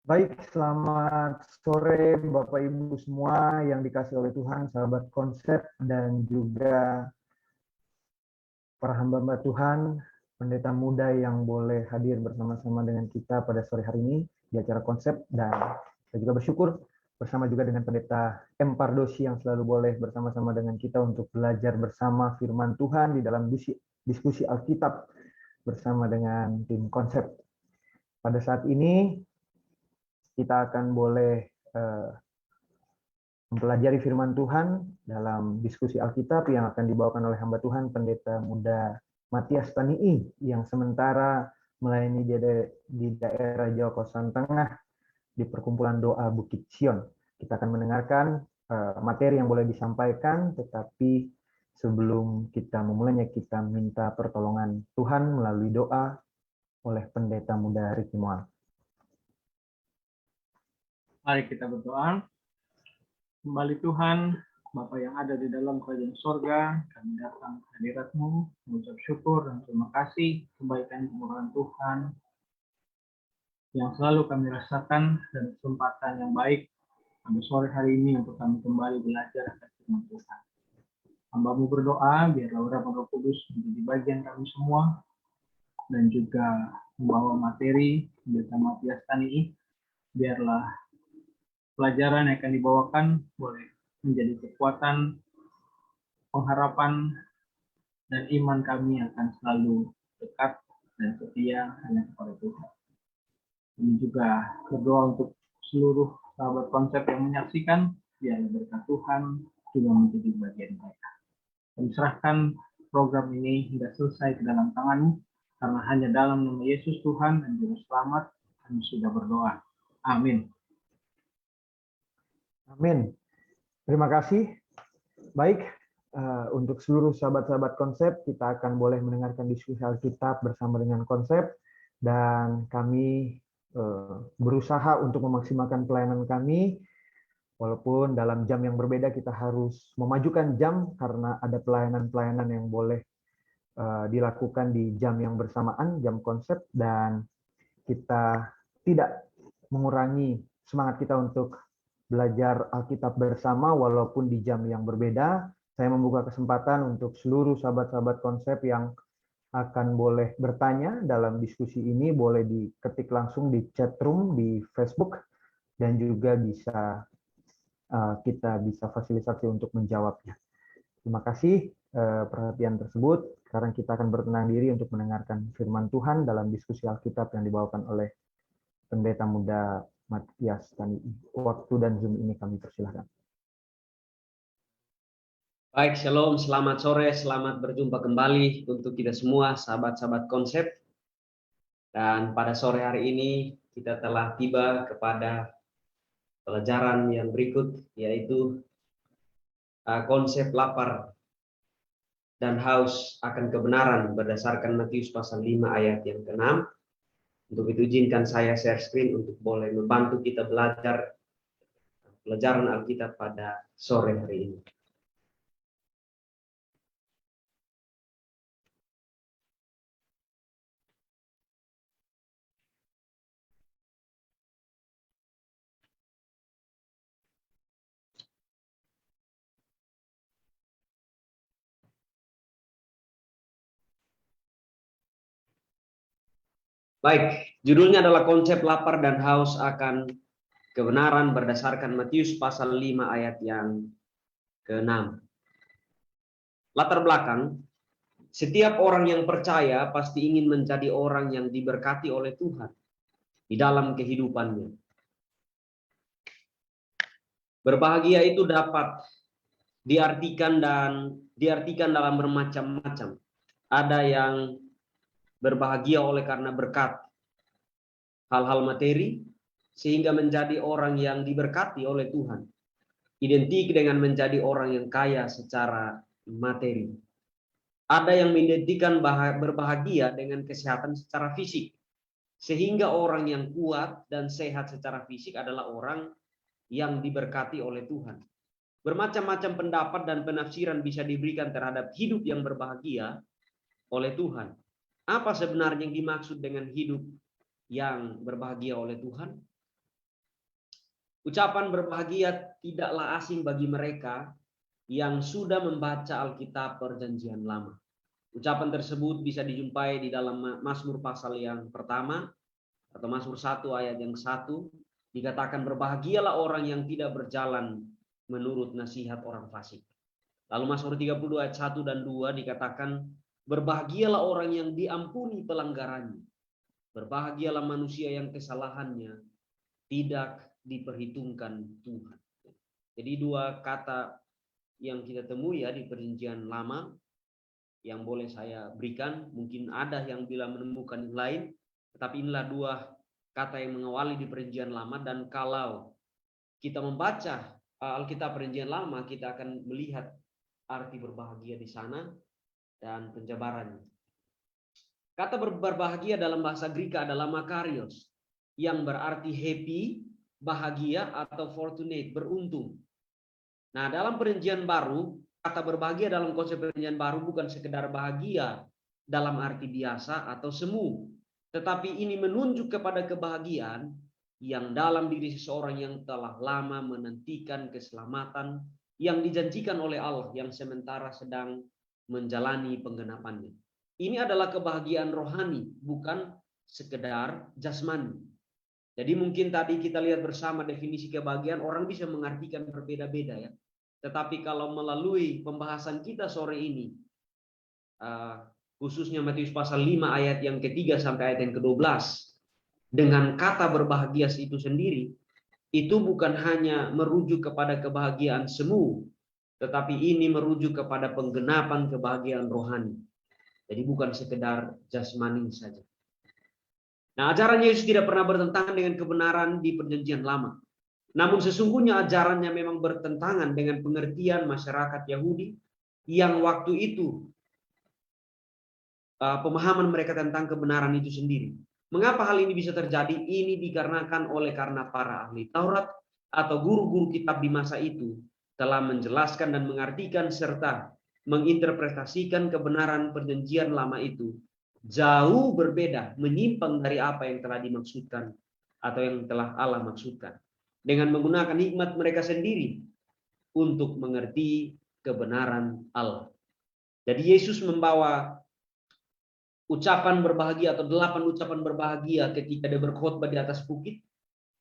Baik, selamat sore Bapak Ibu semua yang dikasih oleh Tuhan, sahabat konsep dan juga para hamba-hamba Tuhan, pendeta muda yang boleh hadir bersama-sama dengan kita pada sore hari ini di acara konsep, dan saya juga bersyukur bersama juga dengan pendeta M. Pardosi yang selalu boleh bersama-sama dengan kita untuk belajar bersama firman Tuhan di dalam diskusi Alkitab bersama dengan tim konsep. Pada saat ini kita akan boleh mempelajari firman Tuhan dalam diskusi Alkitab yang akan dibawakan oleh hamba Tuhan pendeta muda Matias Tanii yang sementara melayani di daerah Jawa Kosan Tengah di perkumpulan doa Bukit Sion. Kita akan mendengarkan materi yang boleh disampaikan, tetapi sebelum kita memulainya kita minta pertolongan Tuhan melalui doa oleh pendeta muda Ricky Moal. Mari kita berdoa. Kembali Tuhan, Bapa yang ada di dalam kerajaan sorga, kami datang ke hadirat-Mu, mengucap syukur dan terima kasih kebaikan kemurahan Tuhan yang selalu kami rasakan dan kesempatan yang baik pada sore hari ini untuk kami kembali belajar akan firman Tuhan. Hamba-Mu berdoa, biarlah urapan Roh Kudus menjadi bagian kami semua dan juga membawa materi pendeta Matias Tanii, biarlah pelajaran yang akan dibawakan boleh menjadi kekuatan, pengharapan, dan iman kami akan selalu dekat dan setia hanya kepada Tuhan. Kami juga berdoa untuk seluruh sahabat konsep yang menyaksikan, biar berkat Tuhan juga menjadi bagian mereka. Kami serahkan program ini hingga selesai ke dalam tangan-Mu, karena hanya dalam nama Yesus Tuhan dan Juru Selamat kami sudah berdoa. Amin. Amin. Terima kasih. Baik, untuk seluruh sahabat-sahabat konsep, kita akan boleh mendengarkan diskusi Alkitab bersama dengan konsep, dan kami berusaha untuk memaksimalkan pelayanan kami, walaupun dalam jam yang berbeda kita harus memajukan jam karena ada pelayanan-pelayanan yang boleh dilakukan di jam yang bersamaan, jam konsep, dan kita tidak mengurangi semangat kita untuk belajar Alkitab bersama walaupun di jam yang berbeda. Saya membuka kesempatan untuk seluruh sahabat-sahabat konsep yang akan boleh bertanya dalam diskusi ini, boleh diketik langsung di chat room di Facebook, dan juga bisa kita bisa fasilitasi untuk menjawabnya. Terima kasih perhatian tersebut. Sekarang kita akan bertenang diri untuk mendengarkan firman Tuhan dalam diskusi Alkitab yang dibawakan oleh pendeta muda Matias Tanii. Waktu dan Zoom ini kami persilahkan. Baik, shalom, selamat sore, selamat berjumpa kembali untuk kita semua, sahabat-sahabat konsep. Dan pada sore hari ini kita telah tiba kepada pelajaran yang berikut, yaitu konsep lapar dan haus akan kebenaran berdasarkan Matius pasal 5 ayat yang ke-6. Untuk itu izinkan saya share screen untuk boleh membantu kita belajar pelajaran Alkitab pada sore hari ini. Baik, judulnya adalah konsep lapar dan haus akan kebenaran berdasarkan Matius pasal 5 ayat yang ke-6. Latar belakang, setiap orang yang percaya pasti ingin menjadi orang yang diberkati oleh Tuhan di dalam kehidupannya. Berbahagia itu dapat diartikan dalam bermacam-macam. Ada yang berbahagia oleh karena berkat hal-hal materi, sehingga menjadi orang yang diberkati oleh Tuhan. Identik dengan menjadi orang yang kaya secara materi. Ada yang mengidentikan berbahagia dengan kesehatan secara fisik. Sehingga orang yang kuat dan sehat secara fisik adalah orang yang diberkati oleh Tuhan. Bermacam-macam pendapat dan penafsiran bisa diberikan terhadap hidup yang berbahagia oleh Tuhan. Apa sebenarnya yang dimaksud dengan hidup yang berbahagia oleh Tuhan? Ucapan berbahagia tidaklah asing bagi mereka yang sudah membaca Alkitab Perjanjian Lama. Ucapan tersebut bisa dijumpai di dalam Mazmur pasal yang pertama atau Mazmur 1 ayat yang 1, dikatakan berbahagialah orang yang tidak berjalan menurut nasihat orang fasik. Lalu Mazmur 32 ayat 1 dan 2 dikatakan berbahagialah orang yang diampuni pelanggarannya. Berbahagialah manusia yang kesalahannya tidak diperhitungkan Tuhan. Jadi dua kata yang kita temui ya di Perjanjian Lama yang boleh saya berikan, mungkin ada yang bila menemukan yang lain, tetapi inilah dua kata yang mengawali di Perjanjian Lama. Dan kalau kita membaca Alkitab Perjanjian Lama, kita akan melihat arti berbahagia di sana dan penjabarannya. Kata berbahagia dalam bahasa Greek adalah makarios, yang berarti happy, bahagia, atau fortunate, beruntung. Nah, dalam Perjanjian Baru, kata berbahagia dalam konsep Perjanjian Baru bukan sekedar bahagia dalam arti biasa atau semu, tetapi ini menunjuk kepada kebahagiaan yang dalam diri seseorang yang telah lama menantikan keselamatan yang dijanjikan oleh Allah yang sementara sedang menjalani penggenapannya. Ini adalah kebahagiaan rohani, bukan sekedar jasmani. Jadi mungkin tadi kita lihat bersama definisi kebahagiaan, orang bisa mengartikan berbeda-beda ya. Tetapi kalau melalui pembahasan kita sore ini, khususnya Matius pasal 5 ayat yang ketiga sampai ayat yang ke-12, dengan kata berbahagia itu sendiri, itu bukan hanya merujuk kepada kebahagiaan semu, tetapi ini merujuk kepada penggenapan kebahagiaan rohani. Jadi bukan sekedar jasmani saja. Nah, ajaran Yesus tidak pernah bertentangan dengan kebenaran di Perjanjian Lama. Namun sesungguhnya ajarannya memang bertentangan dengan pengertian masyarakat Yahudi yang waktu itu pemahaman mereka tentang kebenaran itu sendiri. Mengapa hal ini bisa terjadi? Ini dikarenakan karena para ahli Taurat atau guru-guru kitab di masa itu telah menjelaskan dan mengartikan serta menginterpretasikan kebenaran Perjanjian Lama itu jauh berbeda, menyimpang dari apa yang telah dimaksudkan atau yang telah Allah maksudkan, dengan menggunakan hikmat mereka sendiri untuk mengerti kebenaran Allah. Jadi Yesus membawa ucapan berbahagia atau 8 ucapan berbahagia ketika dia berkhotbah di atas bukit.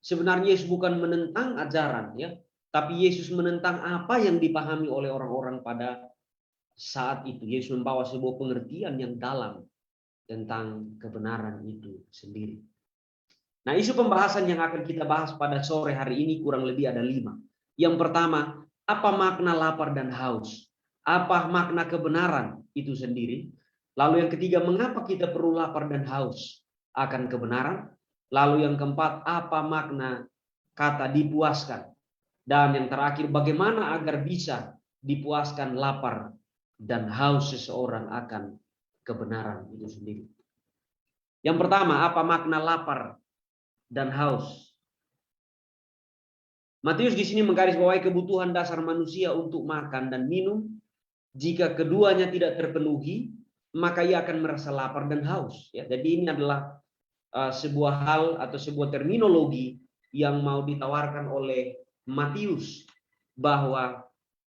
Sebenarnya Yesus bukan menentang ajaran ya, tapi Yesus menentang apa yang dipahami oleh orang-orang pada saat itu. Yesus membawa sebuah pengertian yang dalam tentang kebenaran itu sendiri. Nah, isu pembahasan yang akan kita bahas pada sore hari ini kurang lebih ada 5. Yang pertama, apa makna lapar dan haus? Apa makna kebenaran itu sendiri? Lalu yang ketiga, mengapa kita perlu lapar dan haus akan kebenaran? Lalu yang keempat, apa makna kata dipuaskan? Dan yang terakhir, bagaimana agar bisa dipuaskan lapar dan haus seseorang akan kebenaran itu sendiri. Yang pertama, apa makna lapar dan haus? Matius di sini menggarisbawahi kebutuhan dasar manusia untuk makan dan minum. Jika keduanya tidak terpenuhi, maka ia akan merasa lapar dan haus. Ya, jadi ini adalah sebuah hal atau sebuah terminologi yang mau ditawarkan oleh Matius, bahwa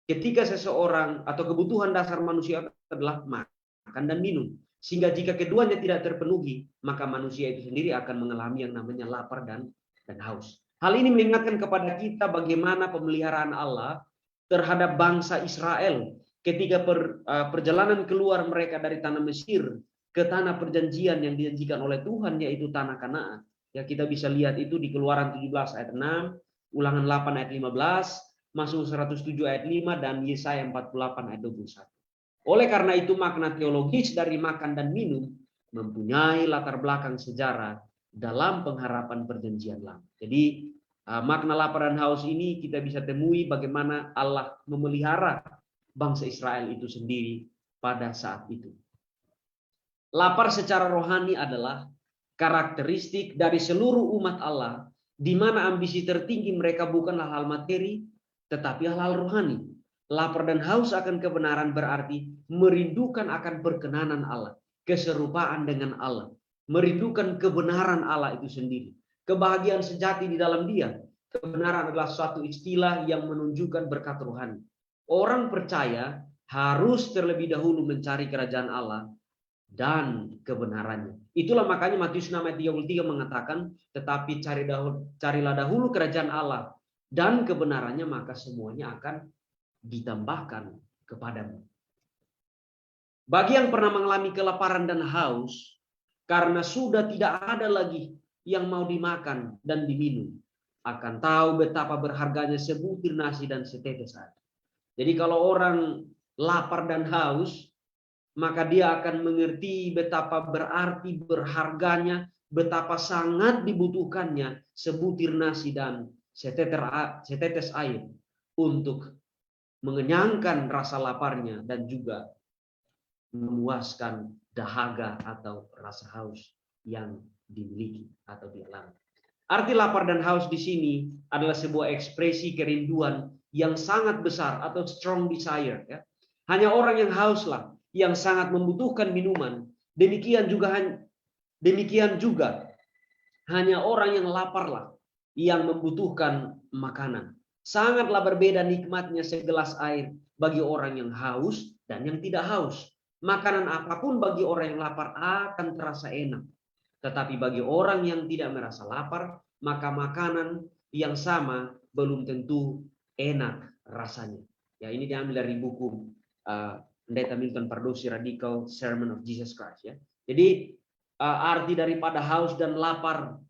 ketika seseorang atau kebutuhan dasar manusia adalah makan dan minum, sehingga jika keduanya tidak terpenuhi, maka manusia itu sendiri akan mengalami yang namanya lapar dan haus. Hal ini mengingatkan kepada kita bagaimana pemeliharaan Allah terhadap bangsa Israel ketika perjalanan keluar mereka dari tanah Mesir ke tanah perjanjian yang dijanjikan oleh Tuhan, yaitu tanah Kanaan. Ya, kita bisa lihat itu di Keluaran 17 ayat 6, Ulangan 8 ayat 15, Mazmur 107 ayat 5, dan Yesaya 48 ayat 21. Oleh karena itu makna teologis dari makan dan minum mempunyai latar belakang sejarah dalam pengharapan Perjanjian Lama. Jadi makna lapar dan haus ini kita bisa temui bagaimana Allah memelihara bangsa Israel itu sendiri pada saat itu. Lapar secara rohani adalah karakteristik dari seluruh umat Allah, di mana ambisi tertinggi mereka bukanlah hal materi, tetapi hal-hal rohani. Lapar dan haus akan kebenaran berarti merindukan akan perkenanan Allah, keserupaan dengan Allah, merindukan kebenaran Allah itu sendiri, kebahagiaan sejati di dalam Dia. kebenaran adalah suatu istilah yang menunjukkan berkat rohani. Orang percaya harus terlebih dahulu mencari kerajaan Allah dan kebenarannya. Itulah makanya Matius 6 ayat 33 mengatakan, tetapi carilah dahulu kerajaan Allah dan kebenarannya, maka semuanya akan ditambahkan kepadamu. Bagi yang pernah mengalami kelaparan dan haus, karena sudah tidak ada lagi yang mau dimakan dan diminum, akan tahu betapa berharganya sebutir nasi dan setetes air. Jadi kalau orang lapar dan haus, maka dia akan mengerti betapa berarti berharganya, betapa sangat dibutuhkannya sebutir nasi dan setetes air untuk mengenyangkan rasa laparnya dan juga memuaskan dahaga atau rasa haus yang dimiliki atau dialami. Arti lapar dan haus di sini adalah sebuah ekspresi kerinduan yang sangat besar atau strong desire. Ya. Hanya orang yang hauslah yang sangat membutuhkan minuman. Demikian juga hanya orang yang laparlah yang membutuhkan makanan. Sangatlah berbeda nikmatnya segelas air bagi orang yang haus dan yang tidak haus. Makanan apapun bagi orang yang lapar akan terasa enak. Tetapi bagi orang yang tidak merasa lapar, maka makanan yang sama belum tentu enak rasanya. Ya, ini diambil dari buku Pendeta Milton Pardosi, Radical Sermon of Jesus Christ. Ya. Jadi arti daripada haus dan lapar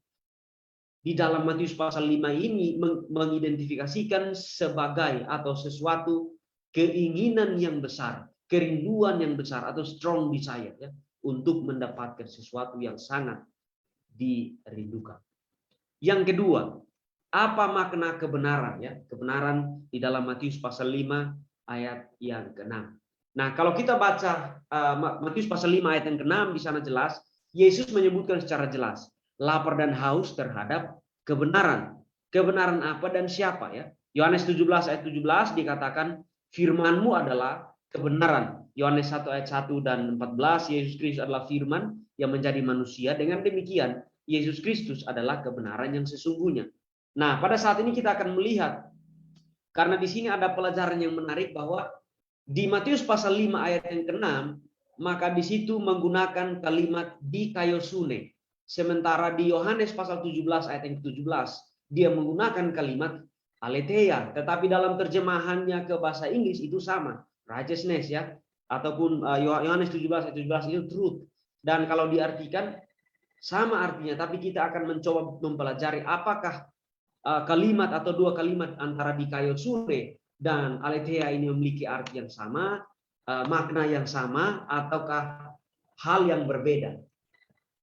di dalam Matius pasal 5 ini mengidentifikasikan sebagai atau sesuatu keinginan yang besar, kerinduan yang besar atau strong desire ya, untuk mendapatkan sesuatu yang sangat dirindukan. Yang kedua, apa makna kebenaran ya? Kebenaran di dalam Matius pasal 5 ayat yang ke-6. Nah, kalau kita baca Matius pasal 5 ayat yang ke-6 di sana jelas, Yesus menyebutkan secara jelas lapar dan haus terhadap kebenaran. Kebenaran apa dan siapa ya? Yohanes 17 ayat 17 dikatakan firman-Mu adalah kebenaran. Yohanes 1 ayat 1 dan 14, Yesus Kristus adalah firman yang menjadi manusia. Dengan demikian, Yesus Kristus adalah kebenaran yang sesungguhnya. Nah, pada saat ini kita akan melihat, karena di sini ada pelajaran yang menarik bahwa di Matius pasal 5 ayat yang ke-6, maka di situ menggunakan kalimat dikaiosune. Sementara di Yohanes pasal 17 ayat yang ke-17, dia menggunakan kalimat aletheia. Tetapi dalam terjemahannya ke bahasa Inggris itu sama. Righteousness ya, ataupun Yohanes 17 ayat 17 itu truth. Dan kalau diartikan sama artinya, tapi kita akan mencoba mempelajari apakah kalimat atau dua kalimat antara dikaiosune dan aletheia ini memiliki arti yang sama, makna yang sama, ataukah hal yang berbeda.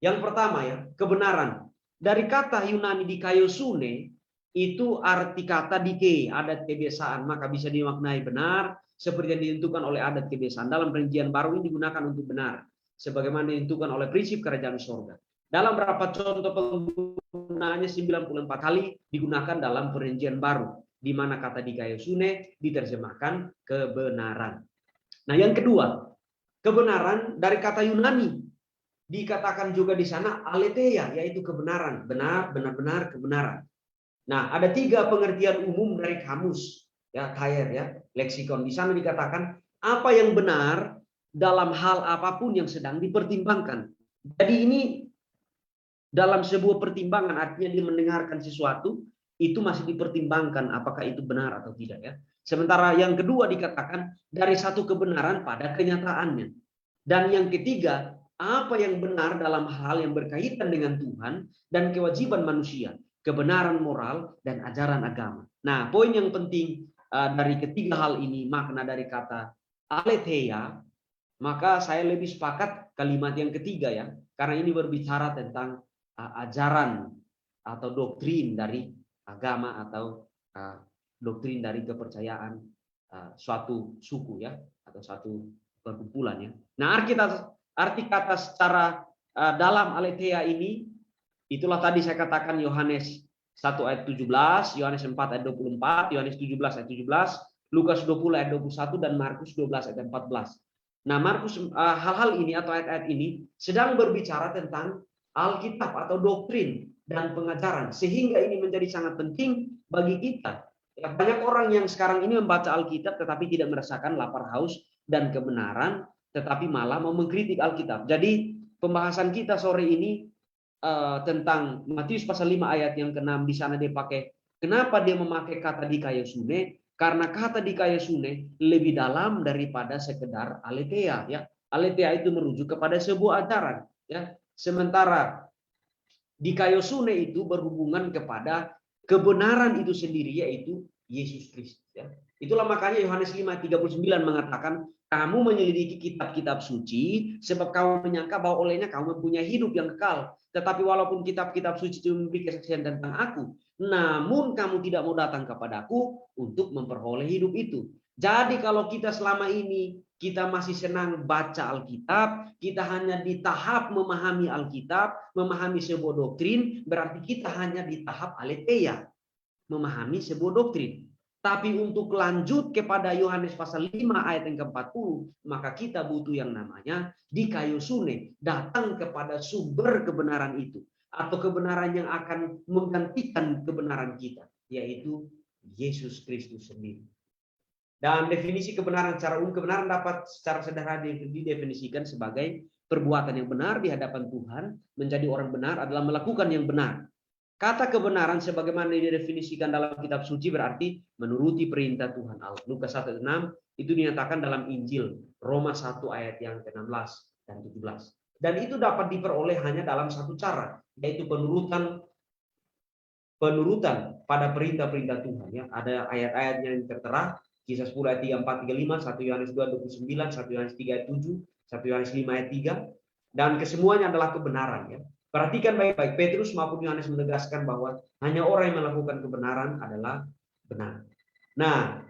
Yang pertama ya, kebenaran. Dari kata Yunani dikaiosune itu arti kata dike, adat kebiasaan, maka bisa dimaknai benar seperti yang ditentukan oleh adat kebiasaan. Dalam Perjanjian Baru ini digunakan untuk benar, sebagaimana ditentukan oleh prinsip kerajaan surga. Dalam beberapa contoh penggunaannya 94 kali digunakan dalam Perjanjian Baru, di mana kata dikaiosune diterjemahkan kebenaran. Nah, yang kedua, kebenaran dari kata Yunani dikatakan juga di sana aletheia, yaitu kebenaran, benar-benar kebenaran. Nah, ada tiga pengertian umum dari kamus, ya, Thayer ya, leksikon. Di sana dikatakan apa yang benar dalam hal apapun yang sedang dipertimbangkan. Jadi ini dalam sebuah pertimbangan, artinya dia mendengarkan sesuatu, itu masih dipertimbangkan apakah itu benar atau tidak ya. Sementara yang kedua dikatakan dari satu kebenaran pada kenyataannya. Dan yang ketiga, apa yang benar dalam hal yang berkaitan dengan Tuhan dan kewajiban manusia, kebenaran moral dan ajaran agama. Nah, poin yang penting dari ketiga hal ini, makna dari kata aletheia, maka saya lebih sepakat kalimat yang ketiga ya, karena ini berbicara tentang ajaran atau doktrin dari agama atau doktrin dari kepercayaan suatu suku ya, atau suatu perkumpulan ya. Nah, arti kata secara dalam aletheia ini, itulah tadi saya katakan Yohanes 1 ayat 17, Yohanes 4 ayat 24, Yohanes 17 ayat 17, Lukas 20 ayat 21, dan Markus 12 ayat 14. Nah, hal-hal ini atau ayat-ayat ini sedang berbicara tentang Alkitab atau doktrin dan pengajaran, sehingga ini menjadi sangat penting bagi kita. Ya, banyak orang yang sekarang ini membaca Alkitab tetapi tidak merasakan lapar haus dan kebenaran, tetapi malah mau mengkritik Alkitab. Jadi pembahasan kita sore ini tentang Matius pasal 5 ayat yang ke-6, di sana dia pakai, kenapa dia memakai kata dikaiosune? Karena kata dikaiosune lebih dalam daripada sekedar aletheia, ya. Aletheia itu merujuk kepada sebuah ajaran, ya. Sementara dikaiosune itu berhubungan kepada kebenaran itu sendiri, yaitu Yesus Kristus, ya. Itulah makanya Yohanes 5:39 mengatakan, kamu menyelidiki kitab-kitab suci sebab kamu menyangka bahwa olehnya kamu mempunyai hidup yang kekal. Tetapi walaupun kitab-kitab suci itu memberi kesaksian tentang aku, namun kamu tidak mau datang kepadaku untuk memperoleh hidup itu. Jadi kalau kita selama ini kita masih senang baca Alkitab, kita hanya di tahap memahami Alkitab, memahami sebuah doktrin, berarti kita hanya di tahap aletheia, memahami sebuah doktrin. Tapi untuk lanjut kepada Yohanes pasal 5 ayat yang ke-40, maka kita butuh yang namanya dikaiosune, datang kepada sumber kebenaran itu, atau kebenaran yang akan menggantikan kebenaran kita, yaitu Yesus Kristus sendiri. Dan definisi kebenaran secara umum, kebenaran dapat secara sederhana didefinisikan sebagai perbuatan yang benar di hadapan Tuhan. Menjadi orang benar adalah melakukan yang benar. Kata kebenaran sebagaimana didefinisikan dalam kitab suci berarti menuruti perintah Tuhan Allah. Lukas 1:6 itu dinyatakan dalam Injil. Roma 1 ayat yang ke-16 dan 17. Dan itu dapat diperoleh hanya dalam satu cara, yaitu penurutan pada perintah-perintah Tuhan, ya. Ada ayat-ayatnya yang tertera, Kisah 10 ayat 34, 35, 1 Yohanes 2 29, 1 Yohanes 3 ayat 7, 1 Yohanes 5 ayat 3, dan kesemuanya adalah kebenaran, ya. Perhatikan baik-baik, Petrus maupun Yohanes menegaskan bahwa hanya orang yang melakukan kebenaran adalah benar. Nah,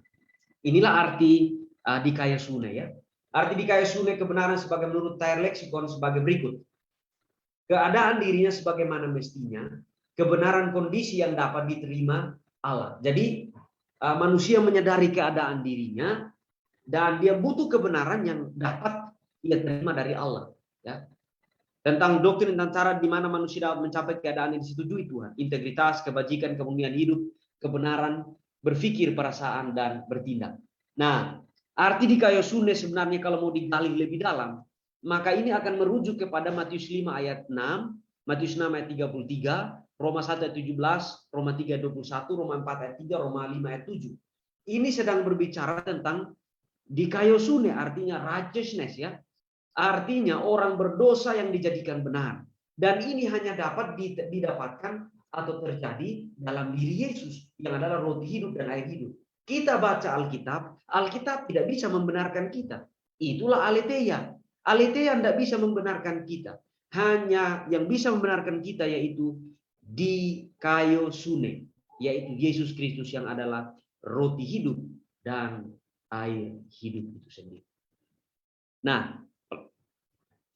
inilah arti dikaiosune, ya. Arti dikaiosune kebenaran sebagai menurut Thayer Lexicon sebagai berikut. Keadaan dirinya sebagaimana mestinya, kebenaran kondisi yang dapat diterima Allah. Jadi manusia menyadari keadaan dirinya dan dia butuh kebenaran yang dapat ia terima dari Allah, ya. Tentang doktrin tentang cara di mana manusia dapat mencapai keadaan yang disetujui Tuhan, integritas, kebajikan, kemuliaan hidup, kebenaran, berpikir, perasaan, dan bertindak. Nah, arti dikaiosune sebenarnya kalau mau digali lebih dalam, maka ini akan merujuk kepada Matius 5 ayat 6, Matius 6 ayat 33, Roma 1 ayat 17, Roma 3 ayat 21, Roma 4 ayat 3, Roma 5 ayat 7. Ini sedang berbicara tentang dikaiosune, artinya righteousness, ya. Artinya orang berdosa yang dijadikan benar. Dan ini hanya dapat didapatkan atau terjadi dalam diri Yesus yang adalah roti hidup dan air hidup. Kita baca Alkitab, Alkitab tidak bisa membenarkan kita. Itulah aletheia. Aletheia tidak bisa membenarkan kita. Hanya yang bisa membenarkan kita yaitu dikaiosune, yaitu Yesus Kristus yang adalah roti hidup dan air hidup itu sendiri. Nah,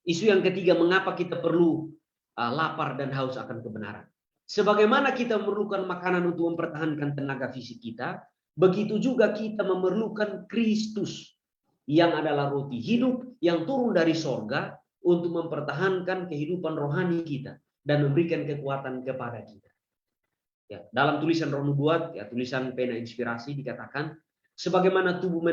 isu yang ketiga, mengapa kita perlu lapar dan haus akan kebenaran. Sebagaimana kita memerlukan makanan untuk mempertahankan tenaga fisik kita, begitu juga kita memerlukan Kristus yang adalah roti hidup yang turun dari sorga untuk mempertahankan kehidupan rohani kita dan memberikan kekuatan kepada kita. Ya, dalam tulisan Romo 2, ya, tulisan pena inspirasi dikatakan, sebagaimana tubuh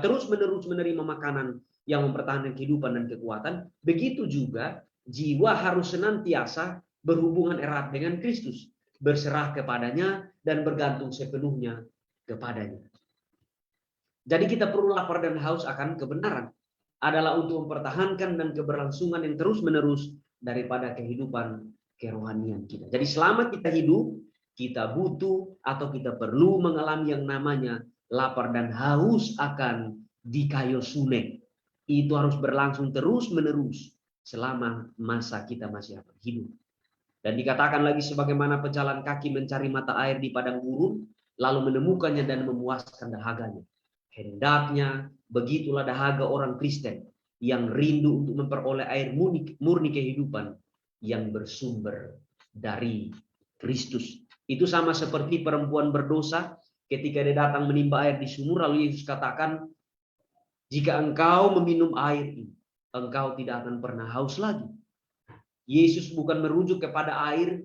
terus-menerus menerima makanan yang mempertahankan kehidupan dan kekuatan, begitu juga jiwa harus senantiasa berhubungan erat dengan Kristus, berserah kepadanya dan bergantung sepenuhnya kepadanya. Jadi kita perlu lapar dan haus akan kebenaran, adalah untuk mempertahankan dan keberlangsungan yang terus-menerus daripada kehidupan kerohanian kita. Jadi selama kita hidup, kita butuh atau kita perlu mengalami yang namanya lapar dan haus akan dikaiosune. Itu harus berlangsung terus-menerus selama masa kita masih hidup. Dan dikatakan lagi, sebagaimana pejalan kaki mencari mata air di padang gurun, lalu menemukannya dan memuaskan dahaganya. Hendaknya begitulah dahaga orang Kristen yang rindu untuk memperoleh air murni kehidupan yang bersumber dari Kristus. Itu sama seperti perempuan berdosa ketika dia datang menimba air di sumur, lalu Yesus katakan, jika engkau meminum air ini, engkau tidak akan pernah haus lagi. Yesus bukan merujuk kepada air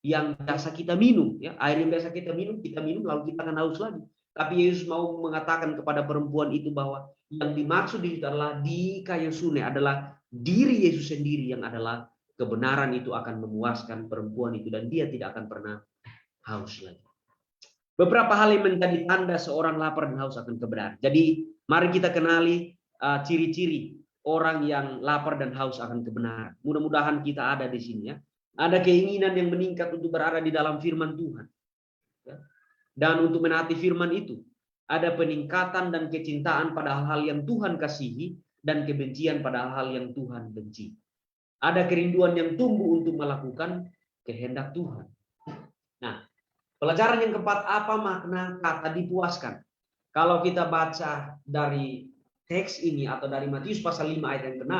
yang biasa kita minum, ya, air yang biasa kita minum lalu kita akan haus lagi. Tapi Yesus mau mengatakan kepada perempuan itu bahwa yang dimaksud itu adalah di kayu sungai adalah diri Yesus sendiri yang adalah kebenaran itu akan memuaskan perempuan itu dan dia tidak akan pernah haus lagi. Beberapa hal yang menjadi tanda seorang lapar dan haus akan kebenaran. Jadi mari kita kenali ciri-ciri orang yang lapar dan haus akan kebenaran. Mudah-mudahan kita ada di sini, ya. Ada keinginan yang meningkat untuk berada di dalam firman Tuhan. Dan untuk menaati firman itu, ada peningkatan dan kecintaan pada hal-hal yang Tuhan kasihi dan kebencian pada hal-hal yang Tuhan benci. Ada kerinduan yang tumbuh untuk melakukan kehendak Tuhan. Nah, pelajaran yang keempat, apa makna kata dipuaskan? Kalau kita baca dari teks ini atau dari Matius pasal 5 ayat yang ke-6,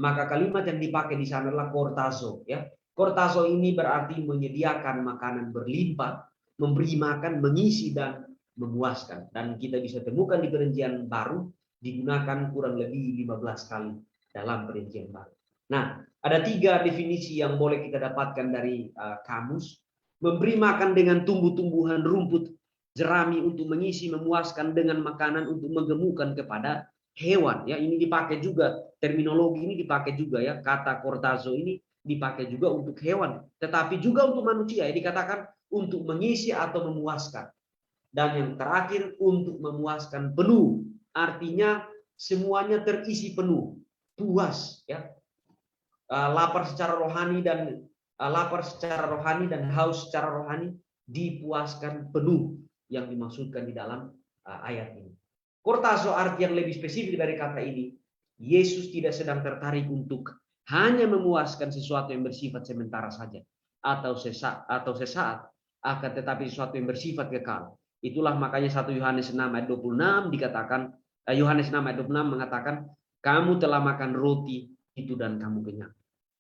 maka kalimat yang dipakai di sana adalah kortazo, ya. Kortazo ini berarti menyediakan makanan berlimpah, memberi makan, mengisi dan memuaskan. Dan kita bisa temukan di Perjanjian Baru digunakan kurang lebih 15 kali dalam Perjanjian Baru. Nah, ada 3 definisi yang boleh kita dapatkan dari kamus. Memberi makan dengan tumbuh-tumbuhan rumput jerami untuk mengisi, memuaskan dengan makanan untuk menggemukkan kepada hewan. Ya, ini dipakai juga, terminologi ini dipakai juga, ya, kata kortazo ini dipakai juga untuk hewan, tetapi juga untuk manusia. Ya, dikatakan untuk mengisi atau memuaskan. Dan yang terakhir untuk memuaskan penuh, artinya semuanya terisi penuh, puas, ya. Lapar secara rohani dan haus secara rohani dipuaskan penuh yang dimaksudkan di dalam ayat ini. Kortazo arti yang lebih spesifik dari kata ini, Yesus tidak sedang tertarik untuk hanya memuaskan sesuatu yang bersifat sementara saja atau sesaat, akan tetapi sesuatu yang bersifat kekal. Itulah makanya 1 Yohanes 6 ayat 26 dikatakan, Yohanes 6 ayat 26 mengatakan, kamu telah makan roti itu dan kamu kenyang.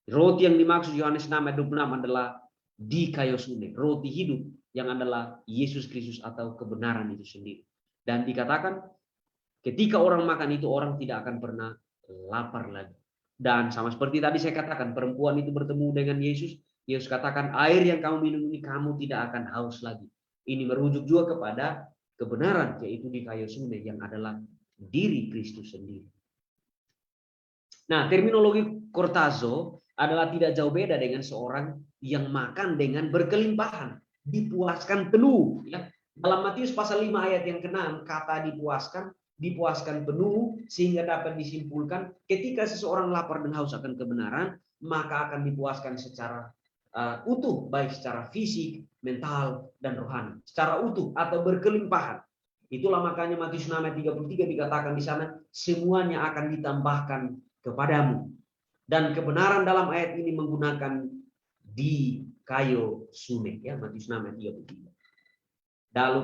Roti yang dimaksud Yohanes 6 ayat 26 adalah di kayu sungai, roti hidup yang adalah Yesus Kristus atau kebenaran itu sendiri. Dan dikatakan ketika orang makan itu orang tidak akan pernah lapar lagi. Dan sama seperti tadi saya katakan, perempuan itu bertemu dengan Yesus. Yesus katakan, air yang kamu minum ini kamu tidak akan haus lagi. Ini merujuk juga kepada kebenaran, yaitu di kayu sungai yang adalah diri Kristus sendiri. Nah, terminologi kortazo adalah tidak jauh beda dengan seorang yang makan dengan berkelimpahan, dipuaskan penuh. Ya. Dalam Matius pasal 5 ayat yang ke-6, kata dipuaskan penuh, sehingga dapat disimpulkan ketika seseorang lapar dan haus akan kebenaran, maka akan dipuaskan secara utuh, baik secara fisik, mental, dan rohani. Secara utuh atau berkelimpahan. Itulah makanya Matius 6 ayat 33 dikatakan di sana, semuanya akan ditambahkan kepadamu. Dan kebenaran dalam ayat ini menggunakan di kayu sungai, ya, Matius 6 ayat 33. Lalu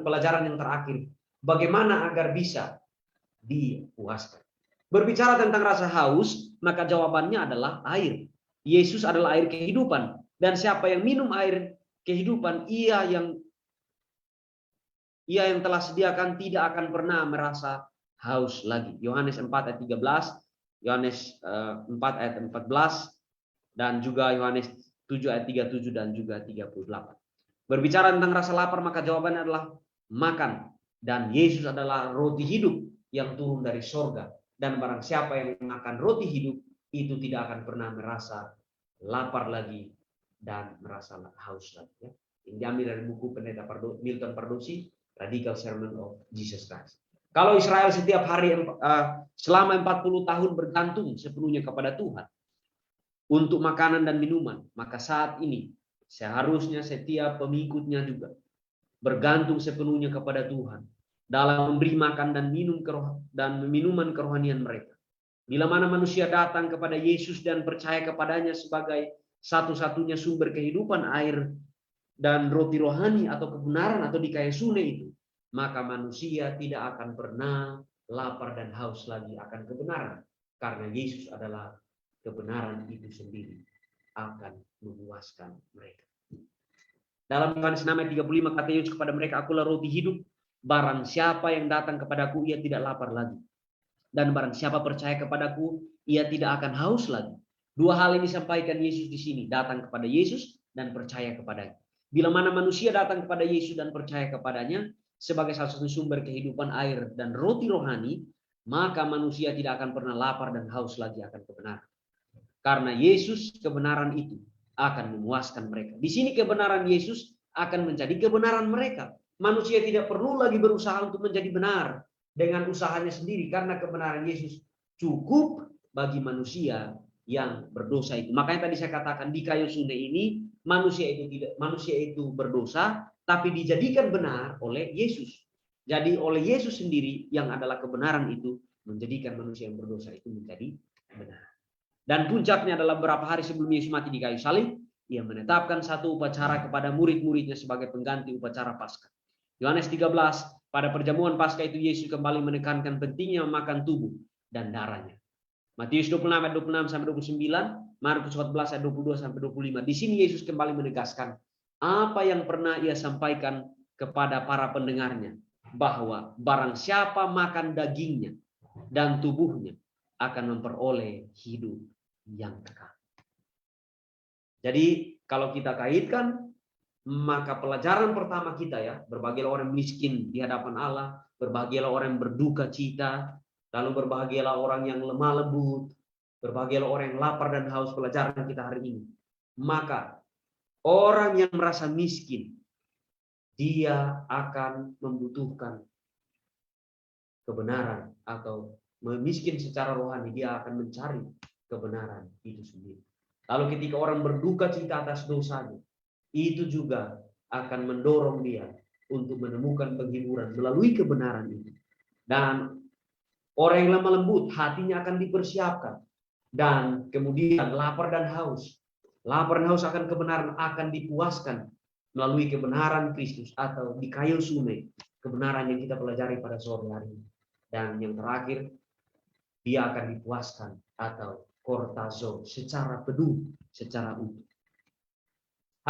pelajaran yang terakhir, bagaimana agar bisa dipuaskan? Berbicara tentang rasa haus, maka jawabannya adalah air. Yesus adalah air kehidupan. Dan siapa yang minum air kehidupan, ia yang telah sediakan tidak akan pernah merasa haus lagi. Yohanes 4 ayat 13, Yohanes 4 ayat 14, dan juga Yohanes 7 ayat 37 dan juga 38. Berbicara tentang rasa lapar, maka jawabannya adalah makan. Dan Yesus adalah roti hidup yang turun dari sorga. Dan barang siapa yang makan roti hidup, itu tidak akan pernah merasa lapar lagi dan merasa haus lagi. Ini diambil dari buku pendeta Milton Pardosi, Radical Sermon of Jesus Christ. Kalau Israel setiap hari selama 40 tahun bergantung sepenuhnya kepada Tuhan untuk makanan dan minuman, maka saat ini seharusnya setiap pengikutnya juga bergantung sepenuhnya kepada Tuhan dalam memberi makan dan minuman kerohanian mereka. Bila mana manusia datang kepada Yesus dan percaya kepadanya sebagai satu-satunya sumber kehidupan, air dan roti rohani atau kebenaran atau di kayu sungai itu, maka manusia tidak akan pernah lapar dan haus lagi akan kebenaran, karena Yesus adalah kebenaran itu sendiri akan memuaskan mereka. Dalam Yohanes 6 ayat 35 kata Yesus kepada mereka, akulah roti hidup, barang siapa yang datang kepadaku ia tidak lapar lagi, dan barang siapa percaya kepadaku ia tidak akan haus lagi. Dua hal ini disampaikan Yesus di sini, datang kepada Yesus dan percaya kepadanya. Bila mana manusia datang kepada Yesus dan percaya kepadanya sebagai satu sumber kehidupan air dan roti rohani, maka manusia tidak akan pernah lapar dan haus lagi akan kebenaran. Karena Yesus, kebenaran itu akan memuaskan mereka. Di sini kebenaran Yesus akan menjadi kebenaran mereka. Manusia tidak perlu lagi berusaha untuk menjadi benar dengan usahanya sendiri, karena kebenaran Yesus cukup bagi manusia yang berdosa itu. Makanya tadi saya katakan di kayu sunai ini manusia itu berdosa, tapi dijadikan benar oleh Yesus. Jadi oleh Yesus sendiri yang adalah kebenaran itu menjadikan manusia yang berdosa itu menjadi benar. Dan puncaknya adalah beberapa hari sebelum Yesus mati di kayu salib, ia menetapkan satu upacara kepada murid-muridnya sebagai pengganti upacara Paskah. Yohanes 13, pada perjamuan Paskah itu Yesus kembali menekankan pentingnya memakan tubuh dan darahnya. Matius 26 ayat 26 sampai 29, Markus 14 ayat 22 sampai 25. Di sini Yesus kembali menegaskan apa yang pernah ia sampaikan kepada para pendengarnya, bahwa barang siapa makan dagingnya dan tubuhnya akan memperoleh hidup yang kekal. Jadi kalau kita kaitkan, maka pelajaran pertama kita ya, berbahagialah orang miskin di hadapan Allah, berbahagialah orang yang berduka cita, lalu berbahagialah orang yang lemah lembut, berbahagialah orang yang lapar dan haus. Pelajaran kita hari ini, maka orang yang merasa miskin, dia akan membutuhkan kebenaran, atau miskin secara rohani, dia akan mencari kebenaran itu sendiri. Lalu ketika orang berduka cita atas dosanya, itu juga akan mendorong dia untuk menemukan penghiburan melalui kebenaran itu. Dan orang yang lemah lembut, hatinya akan dipersiapkan. Dan kemudian lapar dan haus akan kebenaran akan dipuaskan melalui kebenaran Kristus, atau di kayu sunai, kebenaran yang kita pelajari pada sore hari ini. Dan yang terakhir, dia akan dipuaskan atau kortazo secara penuh, secara utuh.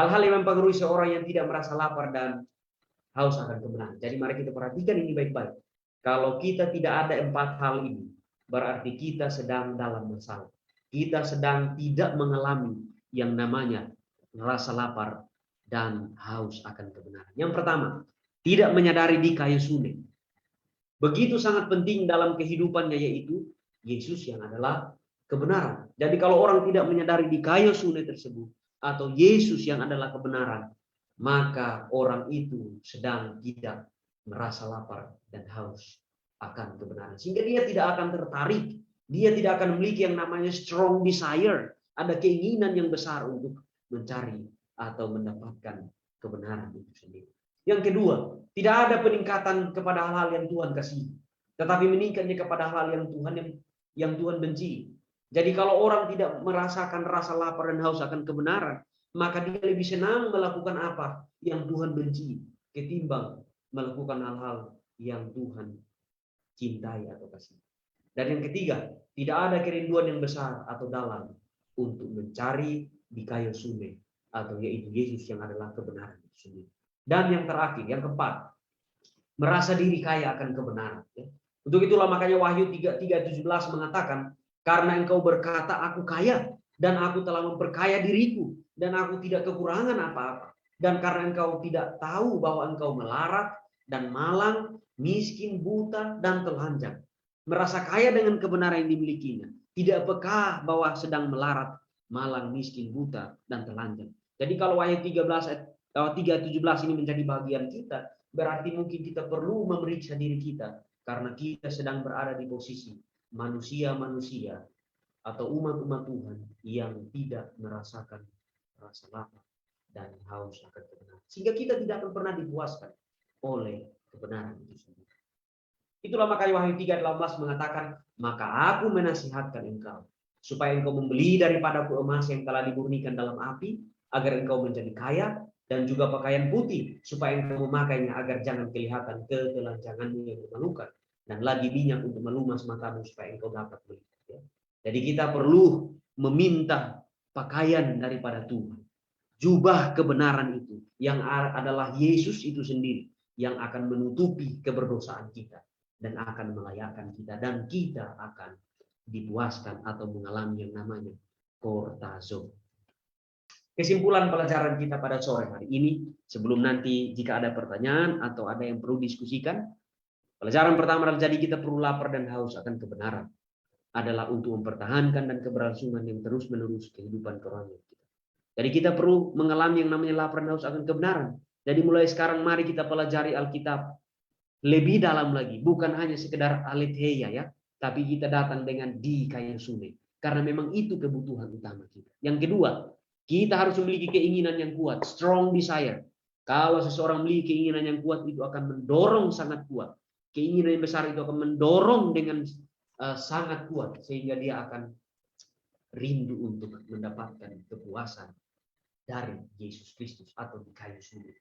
Hal-hal yang mempengaruhi seorang yang tidak merasa lapar dan haus akan kebenaran. Jadi mari kita perhatikan ini baik-baik. Kalau kita tidak ada 4 hal ini, berarti kita sedang dalam masalah. Kita sedang tidak mengalami yang namanya merasa lapar dan haus akan kebenaran. Yang pertama, tidak menyadari di kayu sunai. Begitu sangat penting dalam kehidupannya, yaitu Yesus yang adalah kebenaran. Jadi kalau orang tidak menyadari di kayu sunai tersebut, atau Yesus yang adalah kebenaran, maka orang itu sedang tidak merasa lapar dan haus akan kebenaran. Sehingga dia tidak akan tertarik, dia tidak akan memiliki yang namanya strong desire, ada keinginan yang besar untuk mencari atau mendapatkan kebenaran itu sendiri. Yang kedua, tidak ada peningkatan kepada hal-hal yang Tuhan kasih, tetapi meningkatnya kepada hal yang Tuhan benci. Jadi kalau orang tidak merasakan rasa lapar dan haus akan kebenaran, maka dia lebih senang melakukan apa yang Tuhan benci ketimbang melakukan hal-hal yang Tuhan cintai atau kasih. Dan yang ketiga, tidak ada kerinduan yang besar atau dalam untuk mencari di kayu sunai, atau yaitu Yesus yang adalah kebenaran itu sendiri. Dan yang terakhir, yang keempat, merasa diri kaya akan kebenaran. Untuk itulah makanya Wahyu 3:17 mengatakan, karena engkau berkata aku kaya, dan aku telah memperkaya diriku, dan aku tidak kekurangan apa-apa. Dan karena engkau tidak tahu bahwa engkau melarat dan malang, miskin, buta, dan telanjang. Merasa kaya dengan kebenaran yang dimilikinya. Tidak peka bahwa sedang melarat, malang, miskin, buta, dan telanjang. Jadi kalau Wahyu 3:17 ini menjadi bagian kita, berarti mungkin kita perlu memeriksa diri kita, karena kita sedang berada di posisi manusia-manusia atau umat-umat Tuhan yang tidak merasakan rasa lapar dan haus akan kebenaran, sehingga kita tidak akan pernah dipuaskan oleh kebenaran itu sendiri. Itulah makanya Wahyu 3:18 mengatakan, maka aku menasihatkan engkau supaya engkau membeli daripadaku emas yang telah dimurnikan dalam api, agar engkau menjadi kaya, dan juga pakaian putih supaya engkau memakainya, agar jangan kelihatan ketelanjanganmu yang memalukan, dan lagi minyak untuk melumas matamu supaya engkau dapat melihat. Jadi kita perlu meminta pakaian daripada Tuhan, jubah kebenaran itu yang adalah Yesus itu sendiri, yang akan menutupi keberdosaan kita dan akan melayakkan kita, dan kita akan dipuaskan atau mengalami yang namanya kortazo. kesimpulan pelajaran kita pada sore hari ini, sebelum nanti jika ada pertanyaan atau ada yang perlu diskusikan, pelajaran pertama adalah jadi kita perlu lapar dan haus akan kebenaran. Adalah untuk mempertahankan dan keberlangsungan yang terus-menerus kehidupan kerohanian kita. Jadi kita perlu mengalami yang namanya lapar dan haus akan kebenaran. Jadi mulai sekarang mari kita pelajari Alkitab lebih dalam lagi, bukan hanya sekedar aletheia ya, tapi kita datang dengan dikayosune. Karena memang itu kebutuhan utama kita. Yang kedua, kita harus memiliki keinginan yang kuat, strong desire. Kalau seseorang memiliki keinginan yang kuat, itu akan mendorong sangat kuat. Keinginan yang besar itu akan mendorong dengan sangat kuat, sehingga dia akan rindu untuk mendapatkan kepuasan dari Yesus Kristus atau di kayu salib.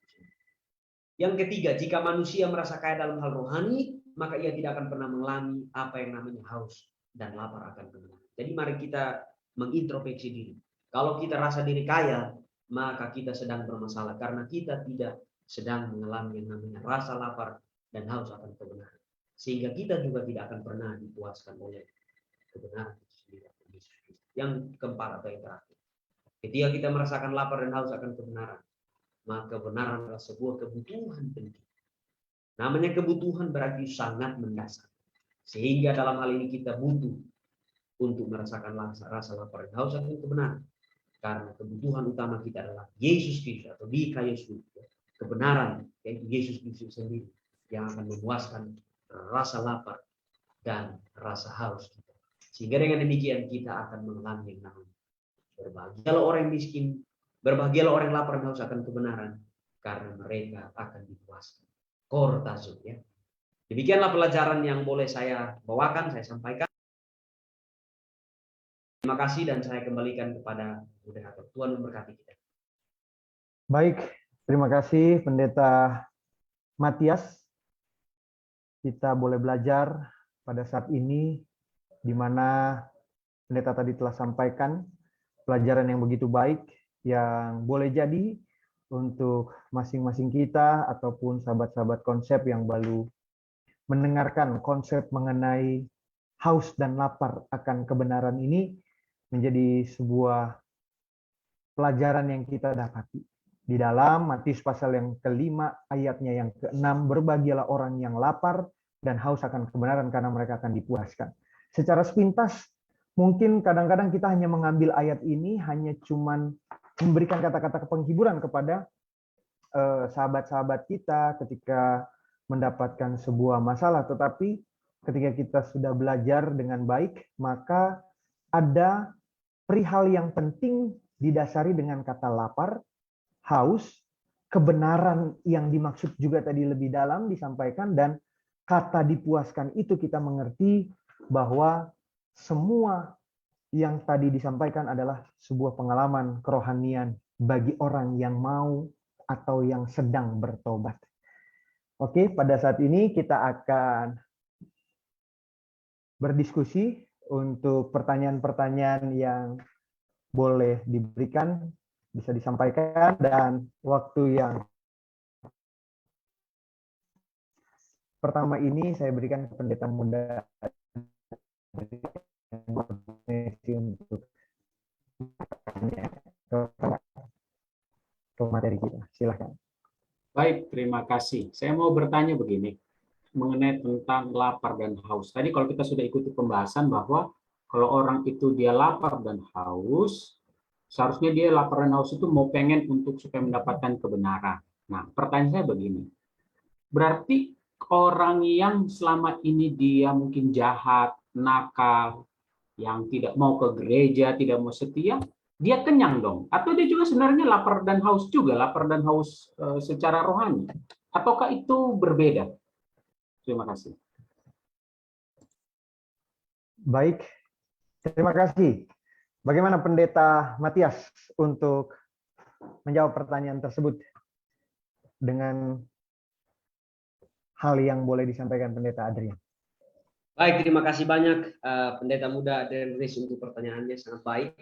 Yang ketiga, jika manusia merasa kaya dalam hal rohani, maka ia tidak akan pernah mengalami apa yang namanya haus dan lapar akan kebenaran. Jadi mari kita mengintrospeksi diri. Kalau kita rasa diri kaya, maka kita sedang bermasalah karena kita tidak sedang mengalami yang namanya rasa lapar dan haus akan kebenaran. Sehingga kita juga tidak akan pernah dipuaskan oleh kebenaran itu sendiri. Yang keempat atau yang terakhir, ketika kita merasakan lapar dan haus akan kebenaran, maka kebenaran adalah sebuah kebutuhan penting. Namanya kebutuhan berarti sangat mendasar. Sehingga dalam hal ini kita butuh untuk merasakan rasa lapar dan haus akan kebenaran. Karena kebutuhan utama kita adalah Yesus Kristus atau di kayu salib, kebenaran yaitu Yesus Kristus sendiri yang akan memuaskan rasa lapar dan rasa haus kita. Sehingga dengan demikian kita akan mengalami yang namanya berbahagialah orang yang miskin, berbahagialah orang yang lapar dan haus akan kebenaran, karena mereka akan dipuaskan. Kortazo ya. Demikianlah pelajaran yang boleh saya bawakan, saya sampaikan. Terima kasih dan saya kembalikan kepada moderator. Tuhan memberkati kita. Baik, terima kasih Pendeta Matias. Kita boleh belajar pada saat ini di mana Pendeta tadi telah sampaikan pelajaran yang begitu baik yang boleh jadi untuk masing-masing kita ataupun sahabat-sahabat konsep yang baru mendengarkan konsep mengenai haus dan lapar akan kebenaran ini menjadi sebuah pelajaran yang kita dapati. Di dalam Matius pasal yang kelima, ayatnya yang keenam, berbahagialah orang yang lapar dan haus akan kebenaran karena mereka akan dipuaskan. Secara sepintas, mungkin kadang-kadang kita hanya mengambil ayat ini, hanya cuman memberikan kata-kata penghiburan kepada sahabat-sahabat kita ketika mendapatkan sebuah masalah. Tetapi ketika kita sudah belajar dengan baik, maka ada perihal yang penting didasari dengan kata lapar, haus, kebenaran yang dimaksud juga tadi lebih dalam disampaikan, dan kata dipuaskan itu kita mengerti bahwa semua yang tadi disampaikan adalah sebuah pengalaman kerohanian bagi orang yang mau atau yang sedang bertobat. Oke, pada saat ini kita akan berdiskusi untuk pertanyaan-pertanyaan yang boleh diberikan, bisa disampaikan, dan waktu yang pertama ini saya berikan ke pendeta muda untuk ke materi kita. Silakan. Baik, terima kasih. Saya mau bertanya begini, mengenai tentang lapar dan haus. Tadi kalau kita sudah ikuti pembahasan bahwa kalau orang itu dia lapar dan haus, seharusnya dia lapar dan haus itu mau pengen untuk supaya mendapatkan kebenaran. Nah, pertanyaan saya begini, berarti orang yang selama ini dia mungkin jahat, nakal, yang tidak mau ke gereja, tidak mau setia, dia kenyang dong? Atau dia juga sebenarnya lapar dan haus juga, lapar dan haus secara rohani? Ataukah itu berbeda? Terima kasih. Baik, terima kasih. Bagaimana Pendeta Matias untuk menjawab pertanyaan tersebut dengan hal yang boleh disampaikan Pendeta Adrian? Baik, terima kasih banyak Pendeta Muda Adrian Riz untuk pertanyaannya, sangat baik.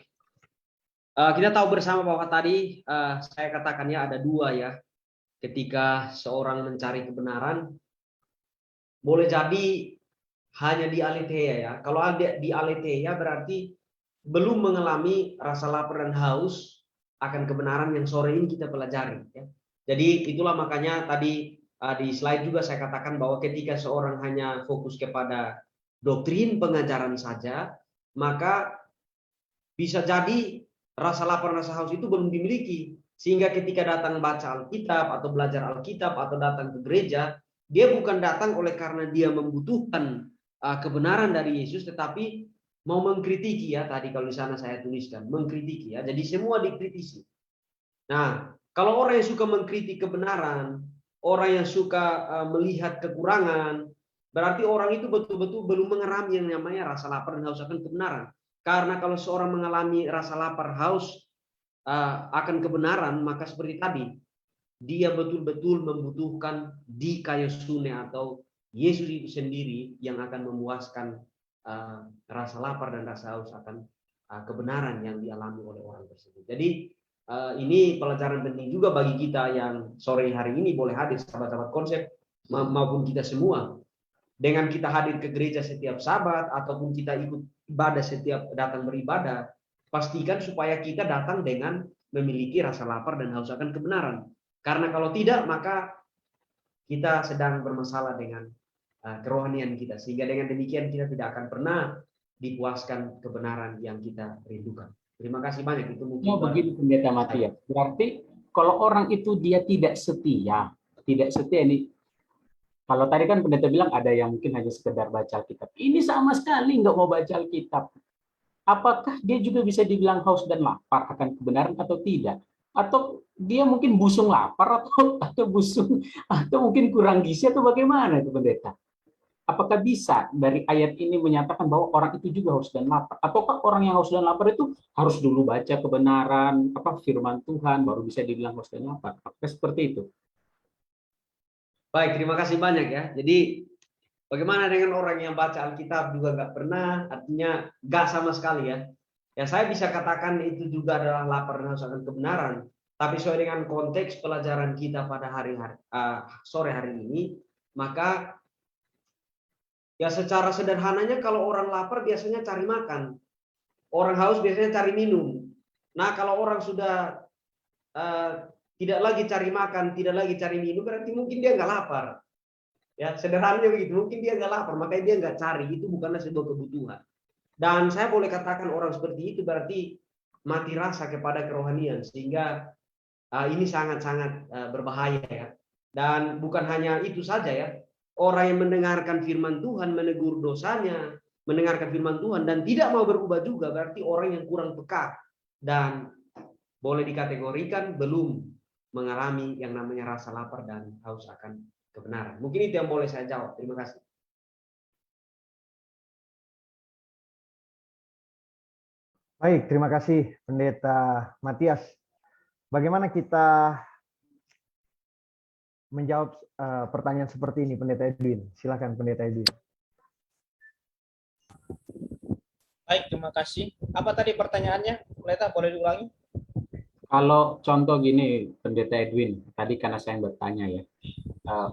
Kita tahu bersama bahwa tadi saya katakan ya ada dua ya, ketika seorang mencari kebenaran, boleh jadi hanya di aletheia ya. Kalau ada di aletheia berarti belum mengalami rasa lapar dan haus akan kebenaran yang sore ini kita pelajari. Ya. Jadi itulah makanya tadi di slide juga saya katakan bahwa ketika seorang hanya fokus kepada doktrin pengajaran saja, maka bisa jadi rasa lapar, rasa haus itu belum dimiliki. Sehingga ketika datang baca Alkitab atau belajar Alkitab atau datang ke gereja, dia bukan datang oleh karena dia membutuhkan kebenaran dari Yesus, tetapi mau mengkritiki ya. Tadi kalau di sana saya tuliskan, mengkritiki ya. Jadi semua dikritisi. Nah, kalau orang yang suka mengkritik kebenaran, orang yang suka melihat kekurangan, berarti orang itu betul-betul belum mengalami yang namanya rasa lapar dan haus akan kebenaran. Karena kalau seorang mengalami rasa lapar, haus akan kebenaran, maka seperti tadi, dia betul-betul membutuhkan dikayosune atau Yesus itu sendiri yang akan memuaskan rasa lapar dan rasa haus akan kebenaran yang dialami oleh orang tersebut. Jadi ini pelajaran penting juga bagi kita yang sore hari ini boleh hadir, sahabat-sahabat konsep maupun kita semua. Dengan kita hadir ke gereja setiap Sabat ataupun kita ikut ibadah setiap datang beribadah, pastikan supaya kita datang dengan memiliki rasa lapar dan haus akan kebenaran. Karena kalau tidak, maka kita sedang bermasalah dengan kerohanian kita. Sehingga dengan demikian kita tidak akan pernah dipuaskan kebenaran yang kita rindukan. Terima kasih banyak. Itu mungkin begini Pendeta Matias. Berarti kalau orang itu dia tidak setia ini. Kalau tadi kan Pendeta bilang ada yang mungkin hanya sekedar baca Alkitab. Ini sama sekali nggak mau baca Alkitab. Apakah dia juga bisa dibilang haus dan lapar akan kebenaran atau tidak? Atau dia mungkin busung lapar atau busung atau mungkin kurang gizi atau bagaimana itu Pendeta? Apakah bisa dari ayat ini menyatakan bahwa orang itu juga haus dan lapar? Ataukah orang yang haus dan lapar itu harus dulu baca kebenaran, firman Tuhan, baru bisa dibilang haus dan lapar? Apakah seperti itu? Baik, terima kasih banyak ya. Jadi bagaimana dengan orang yang baca Alkitab juga nggak pernah, artinya nggak sama sekali ya. Ya saya bisa katakan itu juga adalah lapar dan haus akan kebenaran. Tapi sesuai dengan konteks pelajaran kita pada sore hari ini, maka ya secara sederhananya kalau orang lapar biasanya cari makan. Orang haus biasanya cari minum. Nah kalau orang sudah tidak lagi cari makan, tidak lagi cari minum, berarti mungkin dia nggak lapar. Ya, sederhananya begitu. Mungkin dia nggak lapar, makanya dia nggak cari. Itu bukanlah sebuah kebutuhan. Dan saya boleh katakan orang seperti itu berarti mati rasa kepada kerohanian, sehingga ini sangat-sangat berbahaya ya. Dan bukan hanya itu saja ya. Orang yang mendengarkan firman Tuhan, menegur dosanya, mendengarkan firman Tuhan dan tidak mau berubah juga, berarti orang yang kurang peka dan boleh dikategorikan belum mengalami yang namanya rasa lapar dan haus akan kebenaran. Mungkin itu yang boleh saya jawab. Terima kasih. Baik, terima kasih Pendeta Matias. Bagaimana kita menjawab pertanyaan seperti ini, Pendeta Edwin? Silakan Pendeta Edwin. Baik, terima kasih. Apa tadi pertanyaannya? Pendeta, boleh diulangi? Kalau contoh gini, Pendeta Edwin, tadi karena saya yang bertanya ya,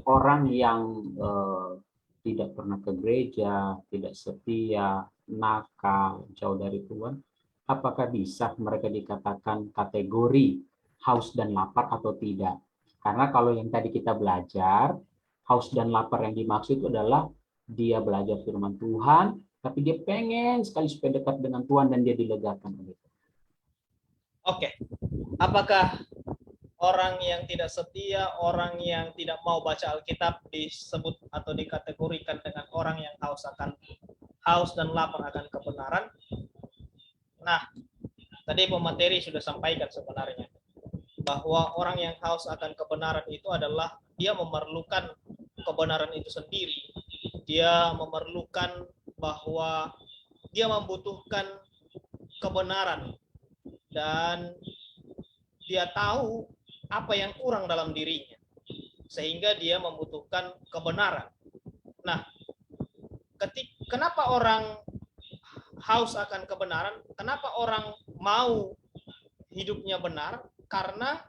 orang yang tidak pernah ke gereja, tidak setia, nakal, jauh dari Tuhan, apakah bisa mereka dikatakan kategori haus dan lapar atau tidak? Karena kalau yang tadi kita belajar, haus dan lapar yang dimaksud itu adalah dia belajar firman Tuhan, tapi dia pengen sekali supaya dekat dengan Tuhan dan dia dilegakan. Oke. Apakah orang yang tidak setia, orang yang tidak mau baca Alkitab disebut atau dikategorikan dengan orang yang haus dan lapar akan kebenaran? Nah, tadi pemateri sudah sampaikan sebenarnya bahwa orang yang haus akan kebenaran itu adalah dia memerlukan kebenaran itu sendiri. Dia memerlukan bahwa dia membutuhkan kebenaran dan dia tahu apa yang kurang dalam dirinya, sehingga dia membutuhkan kebenaran. Nah, kenapa orang haus akan kebenaran? Kenapa orang mau hidupnya benar? Karena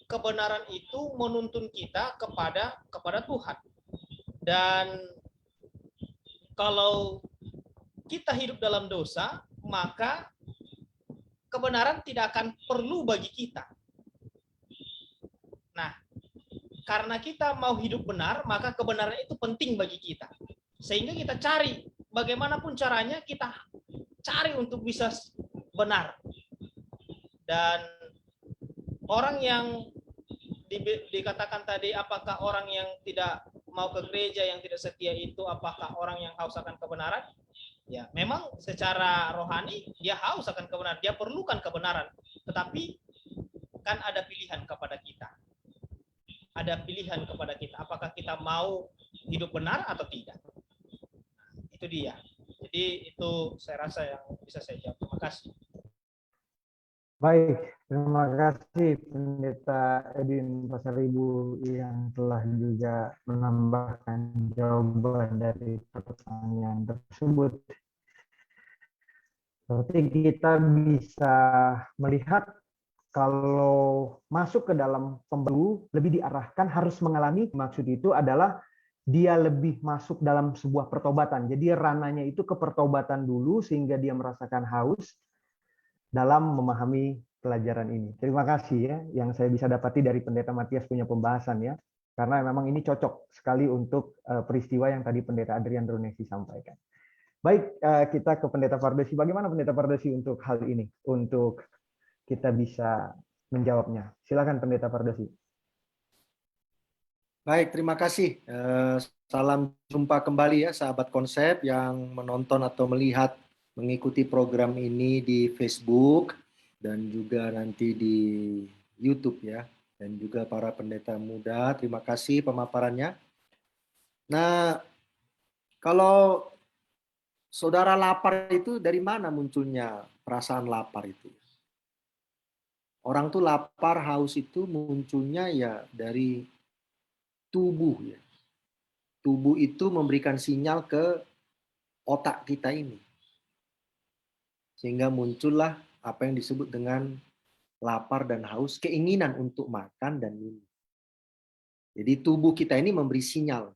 kebenaran itu menuntun kita kepada Tuhan. Dan kalau kita hidup dalam dosa, maka kebenaran tidak akan perlu bagi kita. Nah, karena kita mau hidup benar, maka kebenaran itu penting bagi kita. Sehingga kita cari, bagaimanapun caranya kita cari untuk bisa benar. Dan orang yang dikatakan tadi, apakah orang yang tidak mau ke gereja, yang tidak setia itu, apakah orang yang haus akan kebenaran? Ya, memang secara rohani dia haus akan kebenaran, dia perlukan kebenaran. Tetapi kan ada pilihan kepada kita. Ada pilihan kepada kita, apakah kita mau hidup benar atau tidak. Itu dia. Jadi itu saya rasa yang bisa saya jawab. Terima kasih. Baik, terima kasih Pendeta Edwin Pasaribu yang telah juga menambahkan jawaban dari pertanyaan tersebut. Berarti kita bisa melihat kalau masuk ke dalam pembelu lebih diarahkan harus mengalami, maksud itu adalah dia lebih masuk dalam sebuah pertobatan. Jadi ranahnya itu ke pertobatan dulu sehingga dia merasakan haus dalam memahami pelajaran ini. Terima kasih ya yang saya bisa dapati dari Pendeta Matias punya pembahasan ya. Karena memang ini cocok sekali untuk peristiwa yang tadi Pendeta Adrian Ronesi sampaikan. Baik, kita ke Pendeta Pardesi. Bagaimana Pendeta Pardesi untuk hal ini? Untuk kita bisa menjawabnya. Silakan Pendeta Pardesi. Baik, terima kasih. Salam jumpa kembali ya sahabat konsep yang menonton atau melihat mengikuti program ini di Facebook dan juga nanti di YouTube ya, dan juga para pendeta muda. Terima kasih pemaparannya. Nah, kalau saudara lapar itu dari mana munculnya perasaan lapar itu? Orang tuh lapar, haus itu munculnya ya dari tubuh ya. Tubuh itu memberikan sinyal ke otak kita ini. Sehingga muncullah apa yang disebut dengan lapar dan haus, keinginan untuk makan dan minum. Jadi tubuh kita ini memberi sinyal.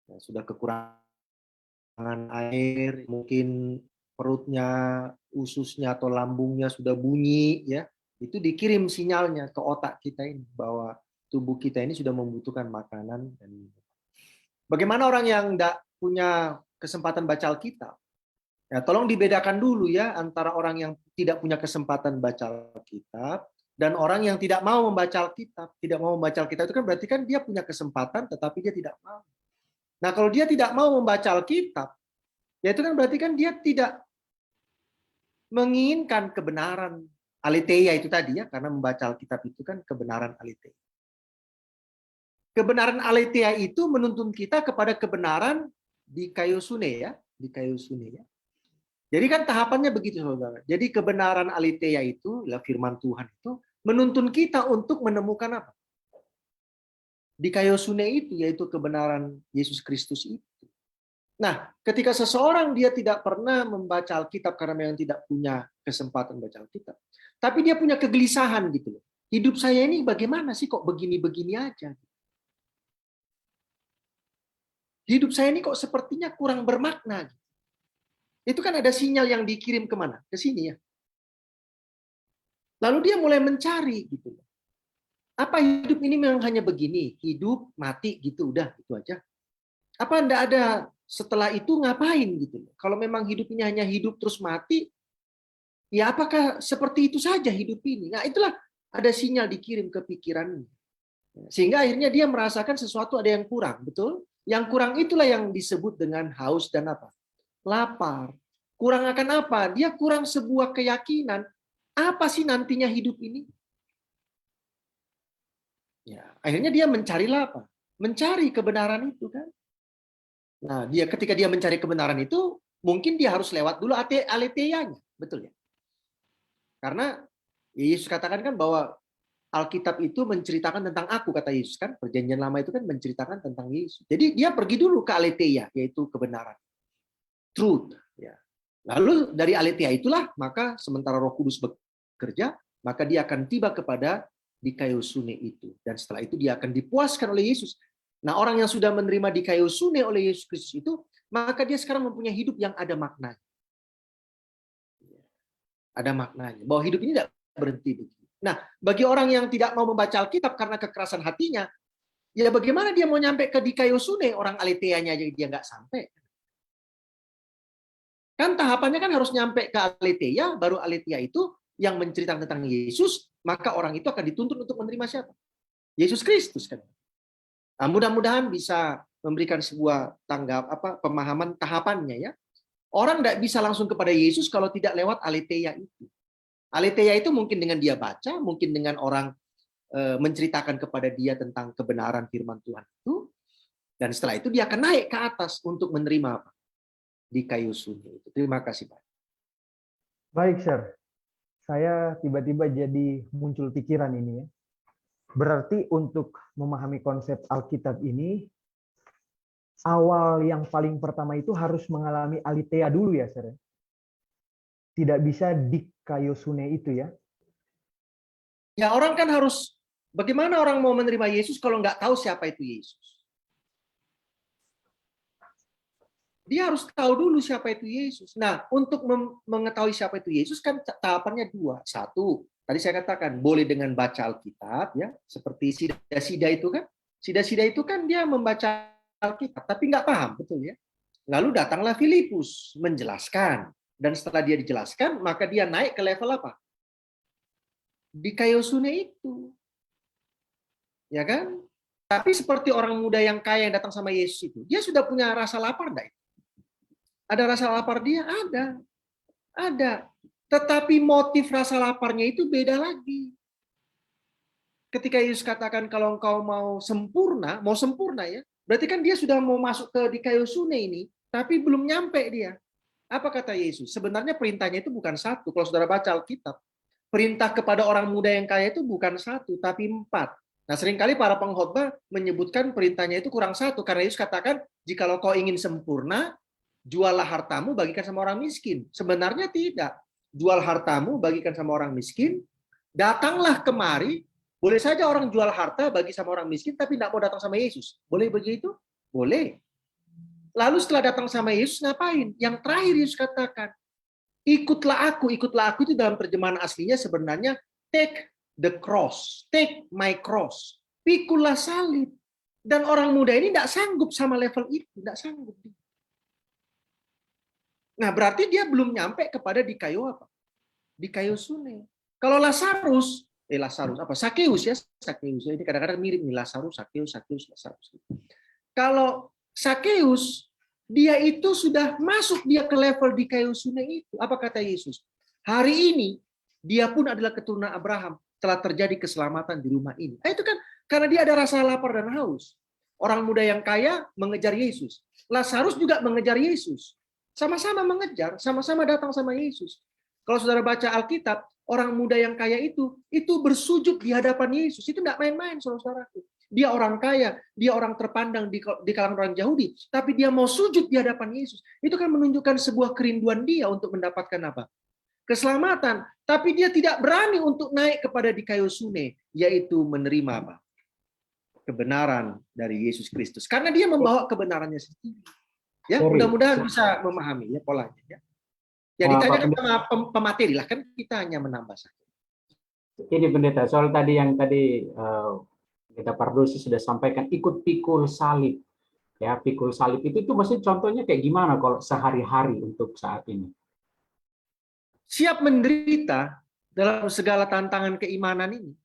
Ya, sudah kekurangan air, mungkin perutnya, ususnya atau lambungnya sudah bunyi, ya itu dikirim sinyalnya ke otak kita ini bahwa tubuh kita ini sudah membutuhkan makanan dan minum. Bagaimana orang yang tidak punya kesempatan baca Alkitab? Ya, tolong dibedakan dulu ya antara orang yang tidak punya kesempatan baca Alkitab dan orang yang tidak mau membaca Alkitab. Tidak mau membaca Alkitab itu kan berarti kan dia punya kesempatan tetapi dia tidak mau. Nah, kalau dia tidak mau membaca Alkitab, ya itu kan berarti kan dia tidak menginginkan kebenaran aletheia itu tadi ya, karena membaca Alkitab itu kan kebenaran aletheia. Kebenaran aletheia itu menuntun kita kepada kebenaran di kaiosune ya, di kaiosune ya. Jadi kan tahapannya begitu saudara. Jadi kebenaran aletheia itu, lah firman Tuhan itu menuntun kita untuk menemukan apa? Di kaiosune itu, yaitu kebenaran Yesus Kristus itu. Nah, ketika seseorang dia tidak pernah membaca Alkitab karena memang tidak punya kesempatan baca Alkitab, tapi dia punya kegelisahan gitu loh. Hidup saya ini bagaimana sih kok begini-begini aja? Hidup saya ini kok sepertinya kurang bermakna. Itu kan ada sinyal yang dikirim kemana? Ke sini ya. Lalu dia mulai mencari gitu. Apa hidup ini memang hanya begini? Hidup, mati gitu, udah itu aja. Apa enggak ada setelah itu ngapain gitu? Kalau memang hidup ini hanya hidup terus mati, ya apakah seperti itu saja hidup ini? Nah, itulah ada sinyal dikirim ke pikirannya. Sehingga akhirnya dia merasakan sesuatu ada yang kurang, betul? Yang kurang itulah yang disebut dengan haus dan apa? Lapar. Kurang akan apa? Dia kurang sebuah keyakinan. Apa sih nantinya hidup ini? Ya, akhirnya dia mencarilah apa? Mencari kebenaran itu kan. Nah, ketika dia mencari kebenaran itu, mungkin dia harus lewat dulu aletheia-nya, betul ya? Karena Yesus katakan kan bahwa Alkitab itu menceritakan tentang aku, kata Yesus kan. Perjanjian lama itu kan menceritakan tentang Yesus. Jadi dia pergi dulu ke aletheia, yaitu kebenaran. Truth. Ya. Lalu dari aletheia itulah, maka sementara Roh Kudus bekerja, maka dia akan tiba kepada dikaiosune itu. Dan setelah itu dia akan dipuaskan oleh Yesus. Nah, orang yang sudah menerima dikaiosune oleh Yesus Kristus itu, maka dia sekarang mempunyai hidup yang ada makna. Ada maknanya. Bahwa hidup ini tidak berhenti begitu. Nah, bagi orang yang tidak mau membaca Alkitab karena kekerasan hatinya, ya bagaimana dia mau nyampe ke Dikaiosune, orang Aletheanya aja dia nggak sampai. Kan tahapannya kan harus nyampe ke Aletheia, baru Aletheia itu yang menceritakan tentang Yesus, maka orang itu akan dituntut untuk menerima siapa? Yesus Kristus kan. Nah, mudah-mudahan bisa memberikan sebuah pemahaman tahapannya ya. Orang tidak bisa langsung kepada Yesus kalau tidak lewat Aletheia itu. Aletheia itu mungkin dengan dia baca, mungkin dengan orang menceritakan kepada dia tentang kebenaran firman Tuhan itu, dan setelah itu dia akan naik ke atas untuk menerima apa? Dikaiosune. Terima kasih Pak. Baik, Sir. Saya tiba-tiba jadi muncul pikiran ini ya. Berarti untuk memahami konsep Alkitab ini, awal yang paling pertama itu harus mengalami Aletheia dulu ya, Sir. Tidak bisa Dikaiosune itu ya. Ya orang kan harus, bagaimana orang mau menerima Yesus kalau nggak tahu siapa itu Yesus? Dia harus tahu dulu siapa itu Yesus. Nah, untuk mengetahui siapa itu Yesus kan tahapannya dua. Satu, tadi saya katakan boleh dengan baca Alkitab ya, seperti Sida-Sida itu kan. Sida-Sida itu kan dia membaca Alkitab tapi nggak paham, betul ya. Lalu datanglah Filipus menjelaskan, dan setelah dia dijelaskan maka dia naik ke level apa? Dikaiosune itu. Ya kan? Tapi seperti orang muda yang kaya yang datang sama Yesus itu, dia sudah punya rasa lapar enggak? Ada rasa lapar dia? Ada. Ada. Tetapi motif rasa laparnya itu beda lagi. Ketika Yesus katakan kalau engkau mau sempurna ya, berarti kan dia sudah mau masuk ke Dikaiosune ini, tapi belum nyampe dia. Apa kata Yesus? Sebenarnya perintahnya itu bukan satu. Kalau saudara baca Alkitab, perintah kepada orang muda yang kaya itu bukan satu, tapi 4. Nah, seringkali para pengkhotbah menyebutkan perintahnya itu kurang satu, karena Yesus katakan, jikalau kau ingin sempurna, jualah hartamu, bagikan sama orang miskin. Sebenarnya tidak. Jual hartamu, bagikan sama orang miskin, datanglah kemari. Boleh saja orang jual harta, bagi sama orang miskin, tapi tidak mau datang sama Yesus. Boleh begitu? Boleh. Lalu setelah datang sama Yesus, ngapain? Yang terakhir Yesus katakan, ikutlah aku itu dalam terjemahan aslinya sebenarnya take the cross, take my cross. Pikulah salib. Dan orang muda ini tidak sanggup sama level itu, tidak sanggup. Nah, berarti dia belum nyampe kepada Dikaiosune. Kalau Lazarus apa? Sakeus ya, Sakeus. Ini kadang-kadang mirip nih Lazarus, Sakeus, Lazarus. Kalau Sakeus, dia itu sudah masuk dia ke level Dikaiosune itu. Apa kata Yesus? Hari ini dia pun adalah keturunan Abraham. Telah terjadi keselamatan di rumah ini. Nah, itu kan karena dia ada rasa lapar dan haus. Orang muda yang kaya mengejar Yesus. Lazarus juga mengejar Yesus. Sama-sama mengejar, sama-sama datang sama Yesus. Kalau saudara baca Alkitab, orang muda yang kaya itu bersujud di hadapan Yesus. Itu tidak main-main, saudara-saudaraku. Dia orang kaya, dia orang terpandang di kalangan orang Yahudi, tapi dia mau sujud di hadapan Yesus. Itu kan menunjukkan sebuah kerinduan dia untuk mendapatkan apa? Keselamatan. Tapi dia tidak berani untuk naik kepada Dikaiosune, yaitu menerima apa? Kebenaran dari Yesus Kristus. Karena dia membawa kebenarannya sendiri. Ya, mudah-mudahan bisa memahami ya polanya. Ya. Jadi ditanyakan sama pemateri lah, kan kita hanya menambah saja. Ini pendeta, soal tadi kita Pardosi sudah sampaikan, ikut pikul salib. Ya, pikul salib itu maksudnya contohnya kayak gimana kalau sehari-hari untuk saat ini? Siap menderita dalam segala tantangan keimanan ini.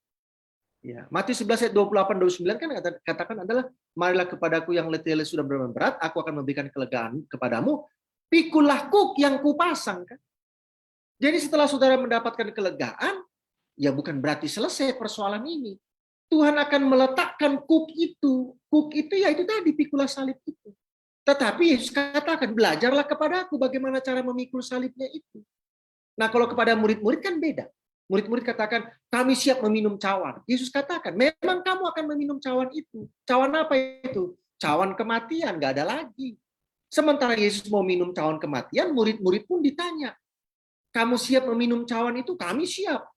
Ya, Matius 11 ayat 28-29 kan katakan adalah, marilah kepadaku yang letih sudah beban berat, aku akan memberikan kelegaan kepadamu. Pikulah kuk yang kupasang kan. Jadi setelah saudara mendapatkan kelegaan, ya bukan berarti selesai persoalan ini. Tuhan akan meletakkan kuk itu. Kuk itu ya itu tadi, pikulah salib itu. Tetapi Yesus katakan, belajarlah kepadaku bagaimana cara memikul salibnya itu. Nah, kalau kepada murid-murid kan beda. Murid-murid katakan, kami siap meminum cawan. Yesus katakan, memang kamu akan meminum cawan itu. Cawan apa itu? Cawan kematian, nggak ada lagi. Sementara Yesus mau minum cawan kematian, murid-murid pun ditanya, kamu siap meminum cawan itu? Kami siap.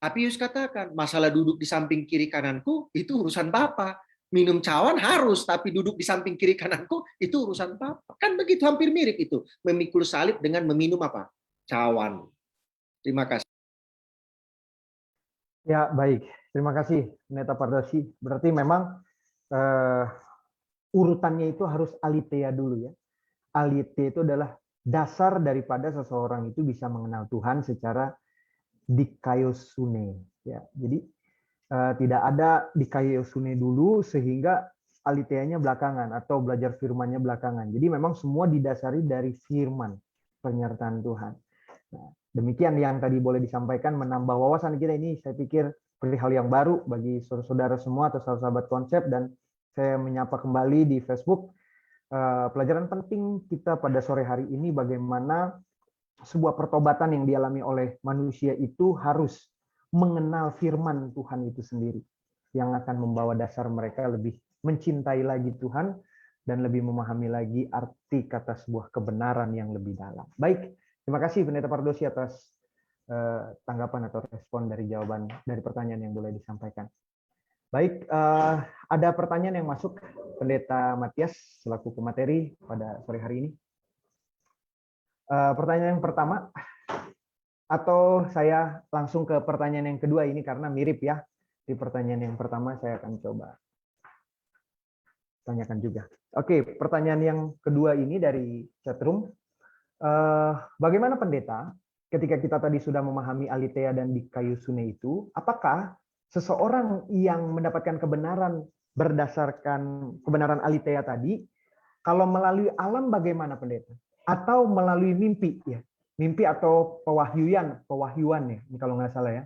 Tapi Yesus katakan, masalah duduk di samping kiri kananku, itu urusan Bapa. Minum cawan harus, tapi duduk di samping kiri kananku, itu urusan Bapa. Kan begitu, hampir mirip itu. Memikul salib dengan meminum apa? Cawan. Terima kasih. Ya, baik. Terima kasih, Pendeta Pardosi. Berarti memang urutannya itu harus aletheia dulu ya. Aletheia itu adalah dasar daripada seseorang itu bisa mengenal Tuhan secara dikaiosune. Ya, jadi tidak ada dikaiosune dulu sehingga aletheia-nya belakangan atau belajar firman-nya belakangan. Jadi memang semua didasari dari firman, penyertaan Tuhan. Nah, demikian yang tadi boleh disampaikan, menambah wawasan kita ini, saya pikir hal yang baru bagi saudara-saudara semua atau sahabat konsep, dan saya menyapa kembali di Facebook. Pelajaran penting kita pada sore hari ini bagaimana sebuah pertobatan yang dialami oleh manusia itu harus mengenal firman Tuhan itu sendiri, yang akan membawa dasar mereka lebih mencintai lagi Tuhan dan lebih memahami lagi arti kata sebuah kebenaran yang lebih dalam. Baik. Terima kasih Pendeta Pardosi atas tanggapan atau respon dari jawaban dari pertanyaan yang boleh disampaikan. Baik, ada pertanyaan yang masuk, Pendeta Matias selaku pemateri pada sore hari ini. Pertanyaan yang pertama, atau saya langsung ke pertanyaan yang kedua ini karena mirip ya. Di pertanyaan yang pertama saya akan coba tanyakan juga. Oke, pertanyaan yang kedua ini dari chatroom. Bagaimana pendeta, ketika kita tadi sudah memahami aletheia dan dikaiosune itu, apakah seseorang yang mendapatkan kebenaran berdasarkan kebenaran aletheia tadi, kalau melalui alam bagaimana pendeta? Atau melalui mimpi ya? Mimpi atau pewahyuan ya, ini kalau nggak salah ya,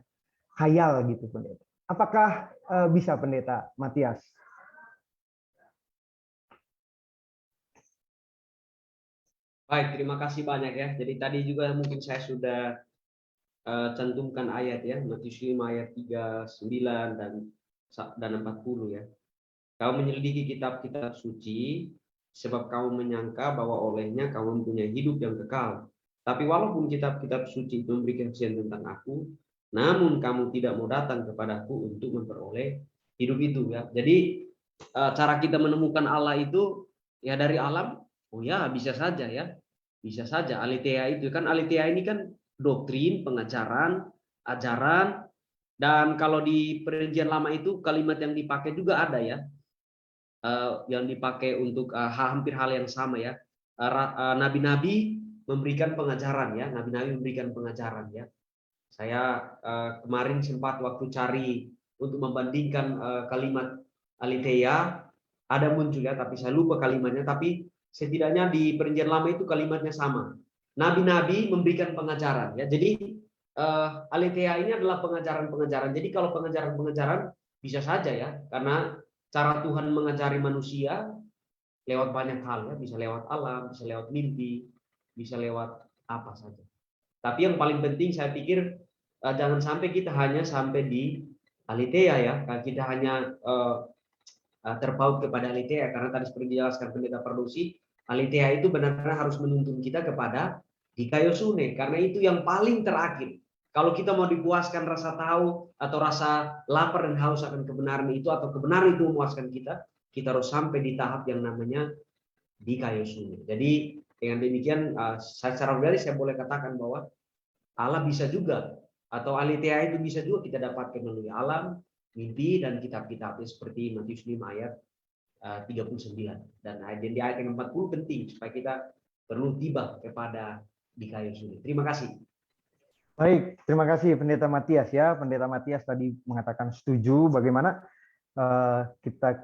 khayal gitu pendeta. Apakah bisa pendeta Matias? Baik, terima kasih banyak ya. Jadi tadi juga mungkin saya sudah cantumkan ayat ya, Matius 5 ayat 39 dan 40 ya. Kau menyelidiki kitab-kitab suci sebab kau menyangka bahwa olehnya kau mempunyai hidup yang kekal. Tapi walaupun kitab-kitab suci itu memberikan kesaksian tentang aku, namun kamu tidak mau datang kepadaku untuk memperoleh hidup itu ya. Jadi cara kita menemukan Allah itu ya dari alam. Oh ya, bisa saja ya. Bisa saja aletheia itu kan, aletheia ini kan doktrin, pengajaran, ajaran, dan kalau di Perjanjian Lama itu kalimat yang dipakai juga ada ya. Yang dipakai untuk hampir hal yang sama ya. Nabi-nabi memberikan pengajaran ya, nabi-nabi memberikan pengajaran ya. Saya kemarin sempat waktu cari untuk membandingkan kalimat aletheia, ada muncul ya, tapi saya lupa kalimatnya, tapi setidaknya di Perjanjian Lama itu kalimatnya sama. Nabi-nabi memberikan pengajaran ya. Jadi aletheia ini adalah pengajaran-pengajaran. Jadi kalau pengajaran-pengajaran bisa saja ya, karena cara Tuhan mengajari manusia lewat banyak hal ya, bisa lewat alam, bisa lewat mimpi, bisa lewat apa saja. Tapi yang paling penting saya pikir jangan sampai kita hanya sampai di aletheia ya, kita hanya terpaut kepada aletheia, karena tadi seperti dijelaskan Pendeta Pardosi, aletheia itu benar-benar harus menuntun kita kepada dikaiosune, karena itu yang paling terakhir. Kalau kita mau dipuaskan rasa tahu atau rasa lapar dan haus akan kebenaran itu, atau kebenaran itu memuaskan kita, kita harus sampai di tahap yang namanya dikaiosune. Jadi dengan demikian secara pribadi saya boleh katakan bahwa Allah bisa juga, atau aletheia itu bisa juga kita dapatkan melalui alam, mimpi, dan kitab-kitabnya seperti Matius 5 ayat 39. Dan di ayat yang 40 penting supaya kita perlu tiba kepada dikaiosune. Terima kasih. Baik, terima kasih Pendeta Matias ya. Pendeta Matias tadi mengatakan setuju bagaimana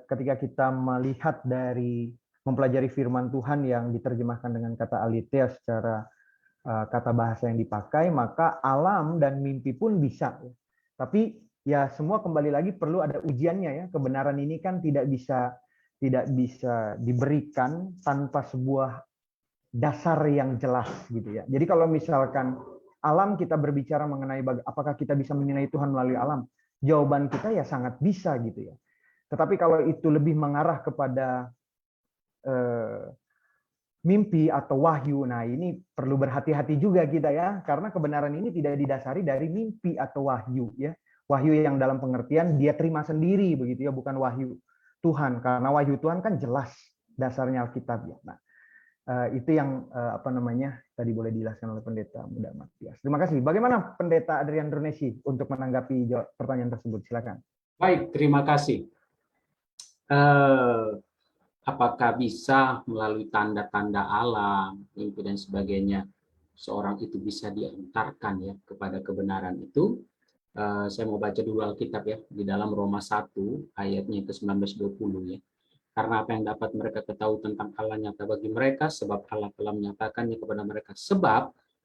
ketika kita melihat dari mempelajari firman Tuhan yang diterjemahkan dengan kata aletheia secara kata bahasa yang dipakai, maka alam dan mimpi pun bisa. Tapi ya semua kembali lagi perlu ada ujiannya ya. Kebenaran ini kan tidak bisa diberikan tanpa sebuah dasar yang jelas gitu ya. Jadi kalau misalkan alam kita berbicara mengenai apakah kita bisa mengenai Tuhan melalui alam, jawaban kita ya sangat bisa gitu ya. Tetapi kalau itu lebih mengarah kepada mimpi atau wahyu, nah ini perlu berhati-hati juga kita ya, karena kebenaran ini tidak didasari dari mimpi atau wahyu ya. Wahyu yang dalam pengertian dia terima sendiri begitu ya, bukan wahyu Tuhan, karena wahyu Tuhan kan jelas dasarnya Alkitab ya. Nah, Itu yang tadi boleh dijelaskan oleh Pendeta Muda Matias. Terima kasih. Bagaimana Pendeta Adrian Dronesi untuk menanggapi pertanyaan tersebut? Silakan. Baik, terima kasih. Apakah bisa melalui tanda-tanda alam, mimpi dan sebagainya, seorang itu bisa diantarkan ya kepada kebenaran itu? Saya mau baca dulu Alkitab ya, di dalam Roma 1 ayatnya ke-19-20 ya. Karena apa yang dapat mereka ketahui tentang Allah nyata bagi mereka, sebab Allah telah menyatakannya kepada mereka. Sebab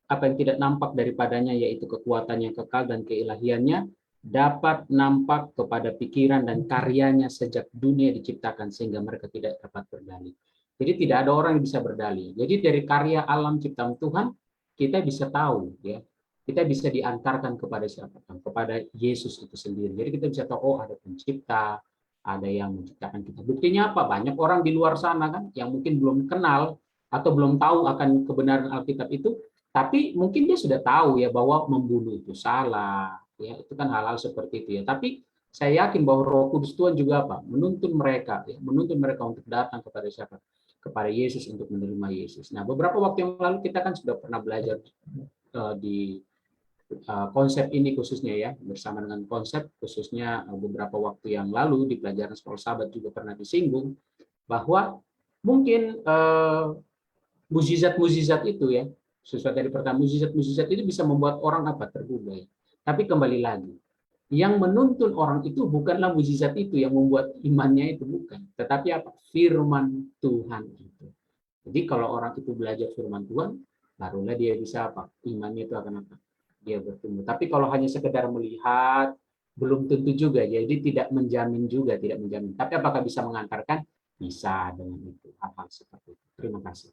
apa yang tidak nampak daripadanya, yaitu kekuatan yang kekal dan keilahiannya, dapat nampak kepada pikiran dan karyanya sejak dunia diciptakan, sehingga mereka tidak dapat berdalih. Jadi tidak ada orang yang bisa berdalih. Jadi dari karya alam ciptaan Tuhan, kita bisa tahu ya, kita bisa diantarkan kepada siapa? Kepada Yesus itu sendiri. Jadi kita bisa tahu, oh ada pencipta, ada yang menciptakan kita. Buktinya apa? Banyak orang di luar sana kan yang mungkin belum kenal atau belum tahu akan kebenaran Alkitab itu, tapi mungkin dia sudah tahu ya bahwa membunuh itu salah, ya itu kan hal-hal seperti itu ya. Tapi saya yakin bahwa Roh Kudus Tuhan juga apa? Menuntun mereka, ya, menuntun mereka untuk datang kepada siapa? Kepada Yesus, untuk menerima Yesus. Nah, beberapa waktu yang lalu kita kan sudah pernah belajar di konsep ini khususnya ya, bersama dengan konsep khususnya beberapa waktu yang lalu di pelajaran sekolah sahabat juga pernah disinggung bahwa mungkin mukjizat-mukjizat itu ya, sesuai dari pertama, mukjizat-mukjizat itu bisa membuat orang apa? Tergugah. Tapi kembali lagi, yang menuntun orang itu bukanlah mukjizat itu yang membuat imannya itu, bukan, tetapi apa? Firman Tuhan itu. Jadi kalau orang itu belajar firman Tuhan, barulah dia bisa apa? Imannya itu akan apa? Dia bertumbuh. Tapi kalau hanya sekedar melihat, belum tentu juga. Jadi tidak menjamin juga, tidak menjamin. Tapi apakah bisa mengantarkan? Bisa dengan itu, hal-hal seperti itu. Terima kasih.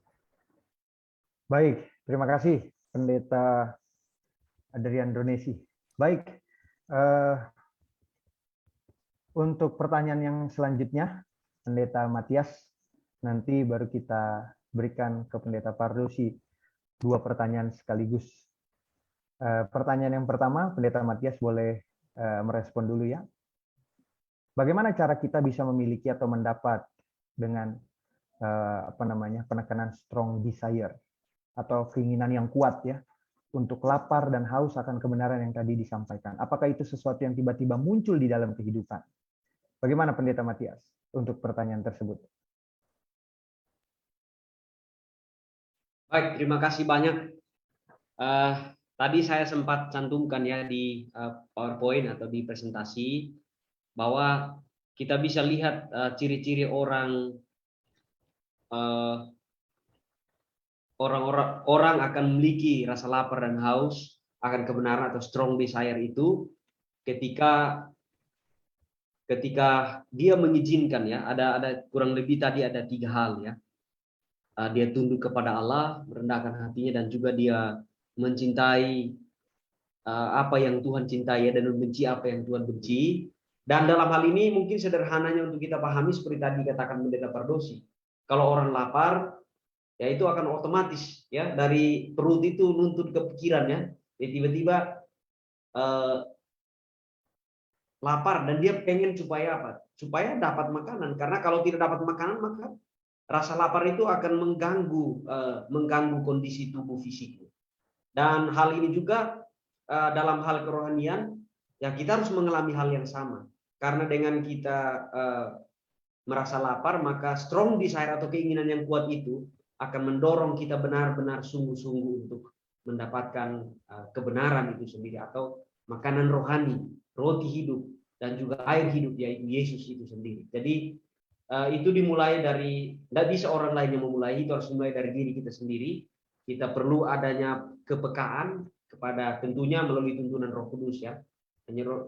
Baik, terima kasih Pendeta Adrian Dronesi. Baik, untuk pertanyaan yang selanjutnya, Pendeta Matias, nanti baru kita berikan ke Pendeta Pardosi 2 pertanyaan sekaligus. Pertanyaan yang pertama, Pendeta Matias boleh merespon dulu ya. Bagaimana cara kita bisa memiliki atau mendapat dengan penekanan strong desire atau keinginan yang kuat ya untuk lapar dan haus akan kebenaran yang tadi disampaikan? Apakah itu sesuatu yang tiba-tiba muncul di dalam kehidupan? Bagaimana Pendeta Matias untuk pertanyaan tersebut? Baik, terima kasih banyak. Tadi saya sempat cantumkan ya di PowerPoint atau di presentasi bahwa kita bisa lihat ciri-ciri orang akan memiliki rasa lapar dan haus akan kebenaran atau strong desire itu ketika dia mengizinkan ya, ada kurang lebih tadi ada 3 hal ya. Dia tunduk kepada Allah, merendahkan hatinya, dan juga dia mencintai apa yang Tuhan cintai dan membenci apa yang Tuhan benci. Dan dalam hal ini mungkin sederhananya untuk kita pahami seperti tadi katakan Pendeta Pardosi, kalau orang lapar ya itu akan otomatis ya dari perut itu nuntut ke pikirannya, ya tiba-tiba lapar dan dia pengen supaya apa? Supaya dapat makanan, karena kalau tidak dapat makanan maka rasa lapar itu akan mengganggu kondisi tubuh fisiknya. Dan hal ini juga dalam hal kerohanian ya kita harus mengalami hal yang sama. Karena dengan kita merasa lapar, maka strong desire atau keinginan yang kuat itu akan mendorong kita benar-benar sungguh-sungguh untuk mendapatkan kebenaran itu sendiri atau makanan rohani, roti hidup dan juga air hidup yaitu Yesus itu sendiri. Jadi itu dimulai dari, tidak bisa orang lain yang memulai, itu harus dimulai dari diri kita sendiri. Kita perlu adanya kepekaan kepada, tentunya melalui tuntunan Roh Kudus ya,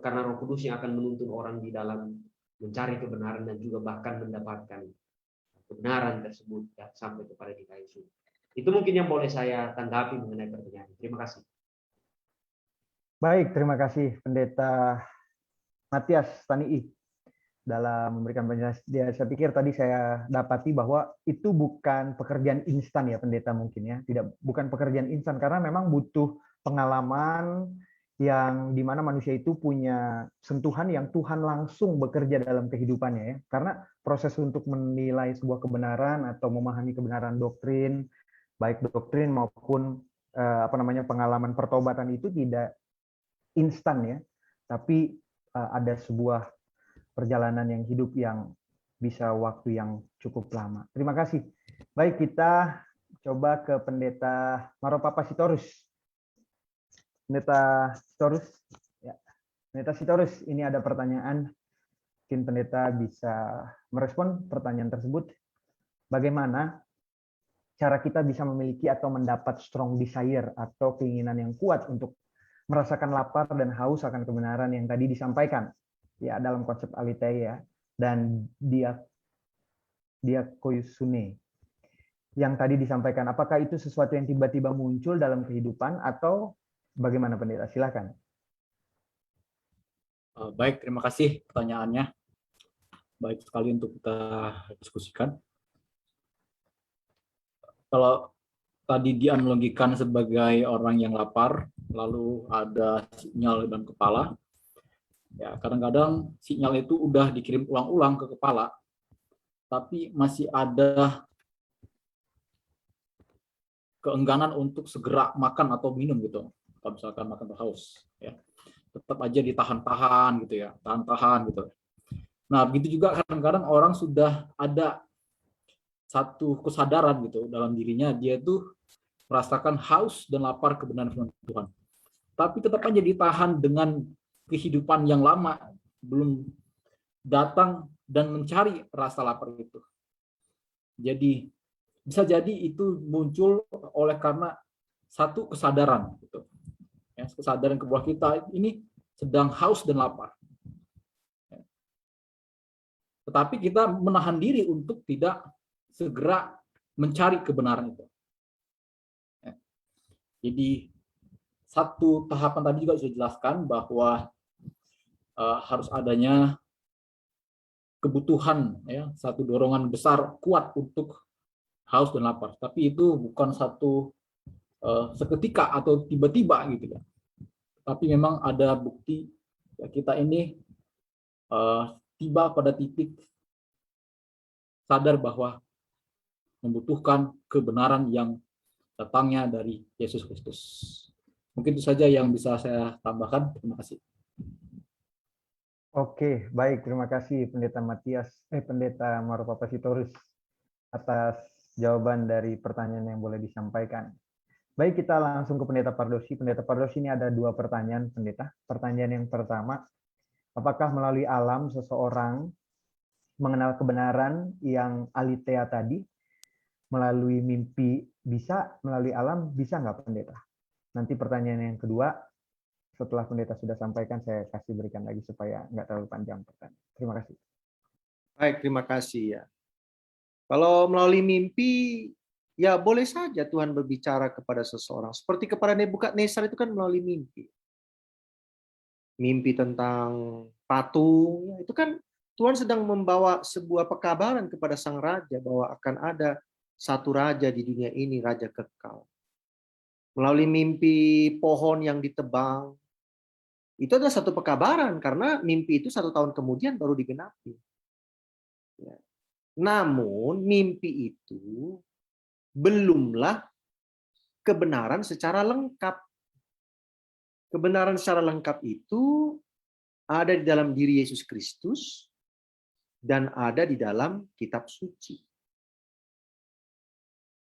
karena Roh Kudus yang akan menuntun orang di dalam mencari kebenaran dan juga bahkan mendapatkan kebenaran tersebut ya, sampai kepada kita Yesus. Itu mungkin yang boleh saya tanggapi mengenai pertanyaan. Terima kasih. Baik, terima kasih Pendeta Matias Tanii dalam memberikan penjelasan. Saya pikir tadi saya dapati bahwa itu bukan pekerjaan instan ya Pendeta, mungkin ya, bukan pekerjaan instan karena memang butuh pengalaman yang dimana manusia itu punya sentuhan yang Tuhan langsung bekerja dalam kehidupannya ya. Karena proses untuk menilai sebuah kebenaran atau memahami kebenaran doktrin, baik doktrin maupun pengalaman pertobatan itu tidak instan ya, tapi ada sebuah perjalanan yang hidup yang bisa waktu yang cukup lama. Terima kasih. Baik, kita coba ke Pendeta Maropapa Sitorus. Pendeta Sitorus, ya. Pendeta Sitorus, ini ada pertanyaan. Mungkin pendeta bisa merespon pertanyaan tersebut. Bagaimana cara kita bisa memiliki atau mendapat strong desire atau keinginan yang kuat untuk merasakan lapar dan haus akan kebenaran yang tadi disampaikan ya dalam konsep aletheia dan diakoiosune yang tadi disampaikan. Apakah itu sesuatu yang tiba-tiba muncul dalam kehidupan atau bagaimana pendeta? Silakan. Baik, terima kasih pertanyaannya. Baik sekali untuk kita diskusikan. Kalau tadi dianalogikan sebagai orang yang lapar, lalu ada sinyal dan kepala, ya kadang-kadang sinyal itu udah dikirim ulang-ulang ke kepala, tapi masih ada keengganan untuk segera makan atau minum gitu. Kalau misalkan makan atau haus, ya tetap aja ditahan-tahan gitu ya, tahan-tahan gitu. Nah, begitu juga kadang-kadang orang sudah ada satu kesadaran gitu dalam dirinya, dia tuh merasakan haus dan lapar kebenaran firman Tuhan. Tapi tetap aja ditahan dengan kehidupan yang lama, belum datang dan mencari rasa lapar itu. Jadi bisa jadi itu muncul oleh karena satu kesadaran gitu. Ya, kesadaran bahwa kita ini sedang haus dan lapar. Tetapi kita menahan diri untuk tidak segera mencari kebenaran itu. Jadi satu tahapan tadi juga sudah dijelaskan bahwa harus adanya kebutuhan, ya, satu dorongan besar kuat untuk haus dan lapar. Tapi itu bukan satu seketika atau tiba-tiba gitu ya. Tapi memang ada bukti ya, kita ini tiba pada titik sadar bahwa membutuhkan kebenaran yang datangnya dari Yesus Kristus. Mungkin itu saja yang bisa saya tambahkan. Terima kasih. Oke, baik. Terima kasih Pendeta Pendeta Maropapa Sitorus atas jawaban dari pertanyaan yang boleh disampaikan. Baik, kita langsung ke Pendeta Pardosi. Pendeta Pardosi, ini ada dua pertanyaan, Pendeta. Pertanyaan yang pertama, apakah melalui alam seseorang mengenal kebenaran yang aletheia tadi, melalui mimpi bisa, melalui alam bisa nggak Pendeta? Nanti pertanyaan yang kedua, setelah Pendeta sudah sampaikan, saya kasih berikan lagi supaya nggak terlalu panjang pertanyaan. Terima kasih. Baik, terima kasih ya. Kalau melalui mimpi, ya boleh saja Tuhan berbicara kepada seseorang. Seperti kepada Nebukadnezar itu kan melalui mimpi. Mimpi tentang patung, ya, itu kan Tuhan sedang membawa sebuah pekabaran kepada sang raja bahwa akan ada satu raja di dunia ini, raja kekal. Melalui mimpi pohon yang ditebang, itu adalah satu pekabaran karena mimpi itu 1 tahun kemudian baru digenapi. Ya. Namun mimpi itu belumlah kebenaran secara lengkap. Kebenaran secara lengkap itu ada di dalam diri Yesus Kristus dan ada di dalam kitab suci.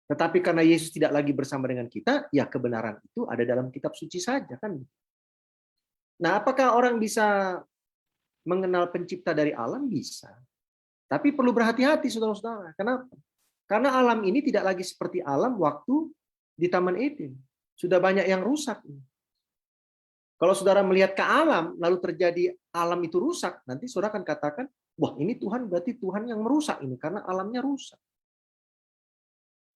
Tetapi karena Yesus tidak lagi bersama dengan kita, ya kebenaran itu ada dalam kitab suci saja kan. Nah, apakah orang bisa mengenal pencipta dari alam? Bisa. Tapi perlu berhati-hati saudara-saudara. Kenapa? Karena alam ini tidak lagi seperti alam waktu di Taman Eden. Sudah banyak yang rusak. Kalau saudara melihat ke alam, lalu terjadi alam itu rusak, nanti saudara akan katakan, wah ini Tuhan berarti Tuhan yang merusak ini, karena alamnya rusak.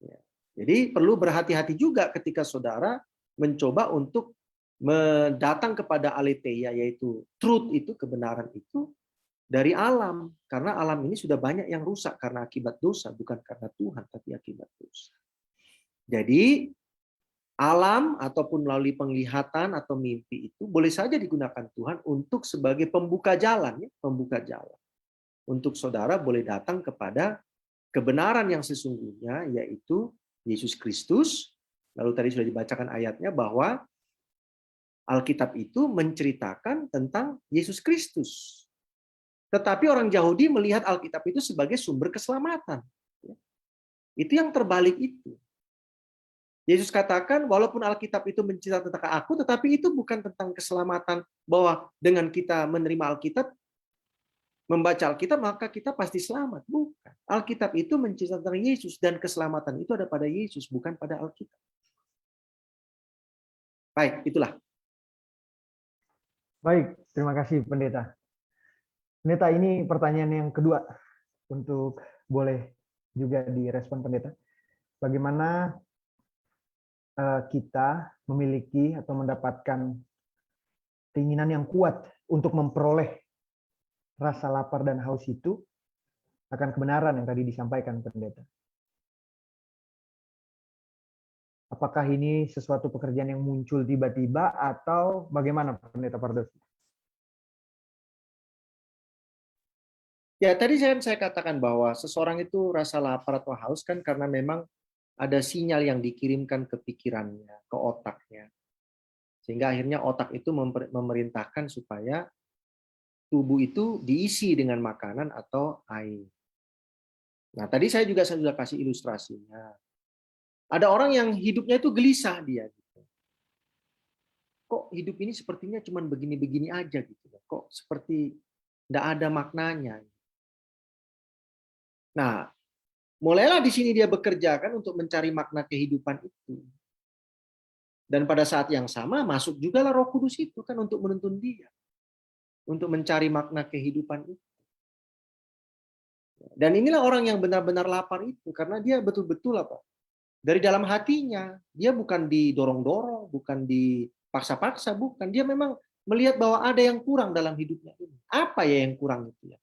Ya. Jadi perlu berhati-hati juga ketika saudara mencoba untuk mendatang kepada aletheia, yaitu truth itu, kebenaran itu, dari alam. Karena alam ini sudah banyak yang rusak karena akibat dosa, bukan karena Tuhan, tapi akibat dosa. Jadi alam ataupun melalui penglihatan atau mimpi itu boleh saja digunakan Tuhan untuk sebagai pembuka jalan, ya, pembuka jalan. Untuk saudara boleh datang kepada kebenaran yang sesungguhnya, yaitu Yesus Kristus. Lalu tadi sudah dibacakan ayatnya bahwa Alkitab itu menceritakan tentang Yesus Kristus. Tetapi orang Yahudi melihat Alkitab itu sebagai sumber keselamatan. Itu yang terbalik itu. Yesus katakan, walaupun Alkitab itu menceritakan tentang aku, tetapi itu bukan tentang keselamatan, bahwa dengan kita menerima Alkitab, membaca Alkitab, maka kita pasti selamat. Bukan. Alkitab itu menceritakan tentang Yesus, dan keselamatan itu ada pada Yesus, bukan pada Alkitab. Baik, itulah. Baik, terima kasih Pendeta. Pendeta, ini pertanyaan yang kedua, untuk boleh juga direspon Pendeta. Bagaimana kita memiliki atau mendapatkan keinginan yang kuat untuk memperoleh rasa lapar dan haus itu akan kebenaran yang tadi disampaikan Pendeta. Apakah ini sesuatu pekerjaan yang muncul tiba-tiba atau bagaimana Pendeta Pardos? Ya, tadi saya katakan bahwa seseorang itu rasa lapar atau haus kan karena memang ada sinyal yang dikirimkan ke pikirannya, ke otaknya. Sehingga akhirnya otak itu memerintahkan supaya tubuh itu diisi dengan makanan atau air. Nah, tadi saya juga sudah kasih ilustrasinya. Ada orang yang hidupnya itu gelisah dia. Gitu. Kok hidup ini sepertinya cuma begini-begini aja gitu. Kok seperti tidak ada maknanya. Nah, mulailah di sini dia bekerja kan untuk mencari makna kehidupan itu. Dan pada saat yang sama masuk juga lah Roh Kudus itu kan untuk menuntun dia. Untuk mencari makna kehidupan itu. Dan inilah orang yang benar-benar lapar itu. Karena dia betul-betul apa? Dari dalam hatinya. Dia bukan didorong-dorong, bukan dipaksa-paksa, bukan. Dia memang melihat bahwa ada yang kurang dalam hidupnya ini. Apa ya yang kurang itu ya?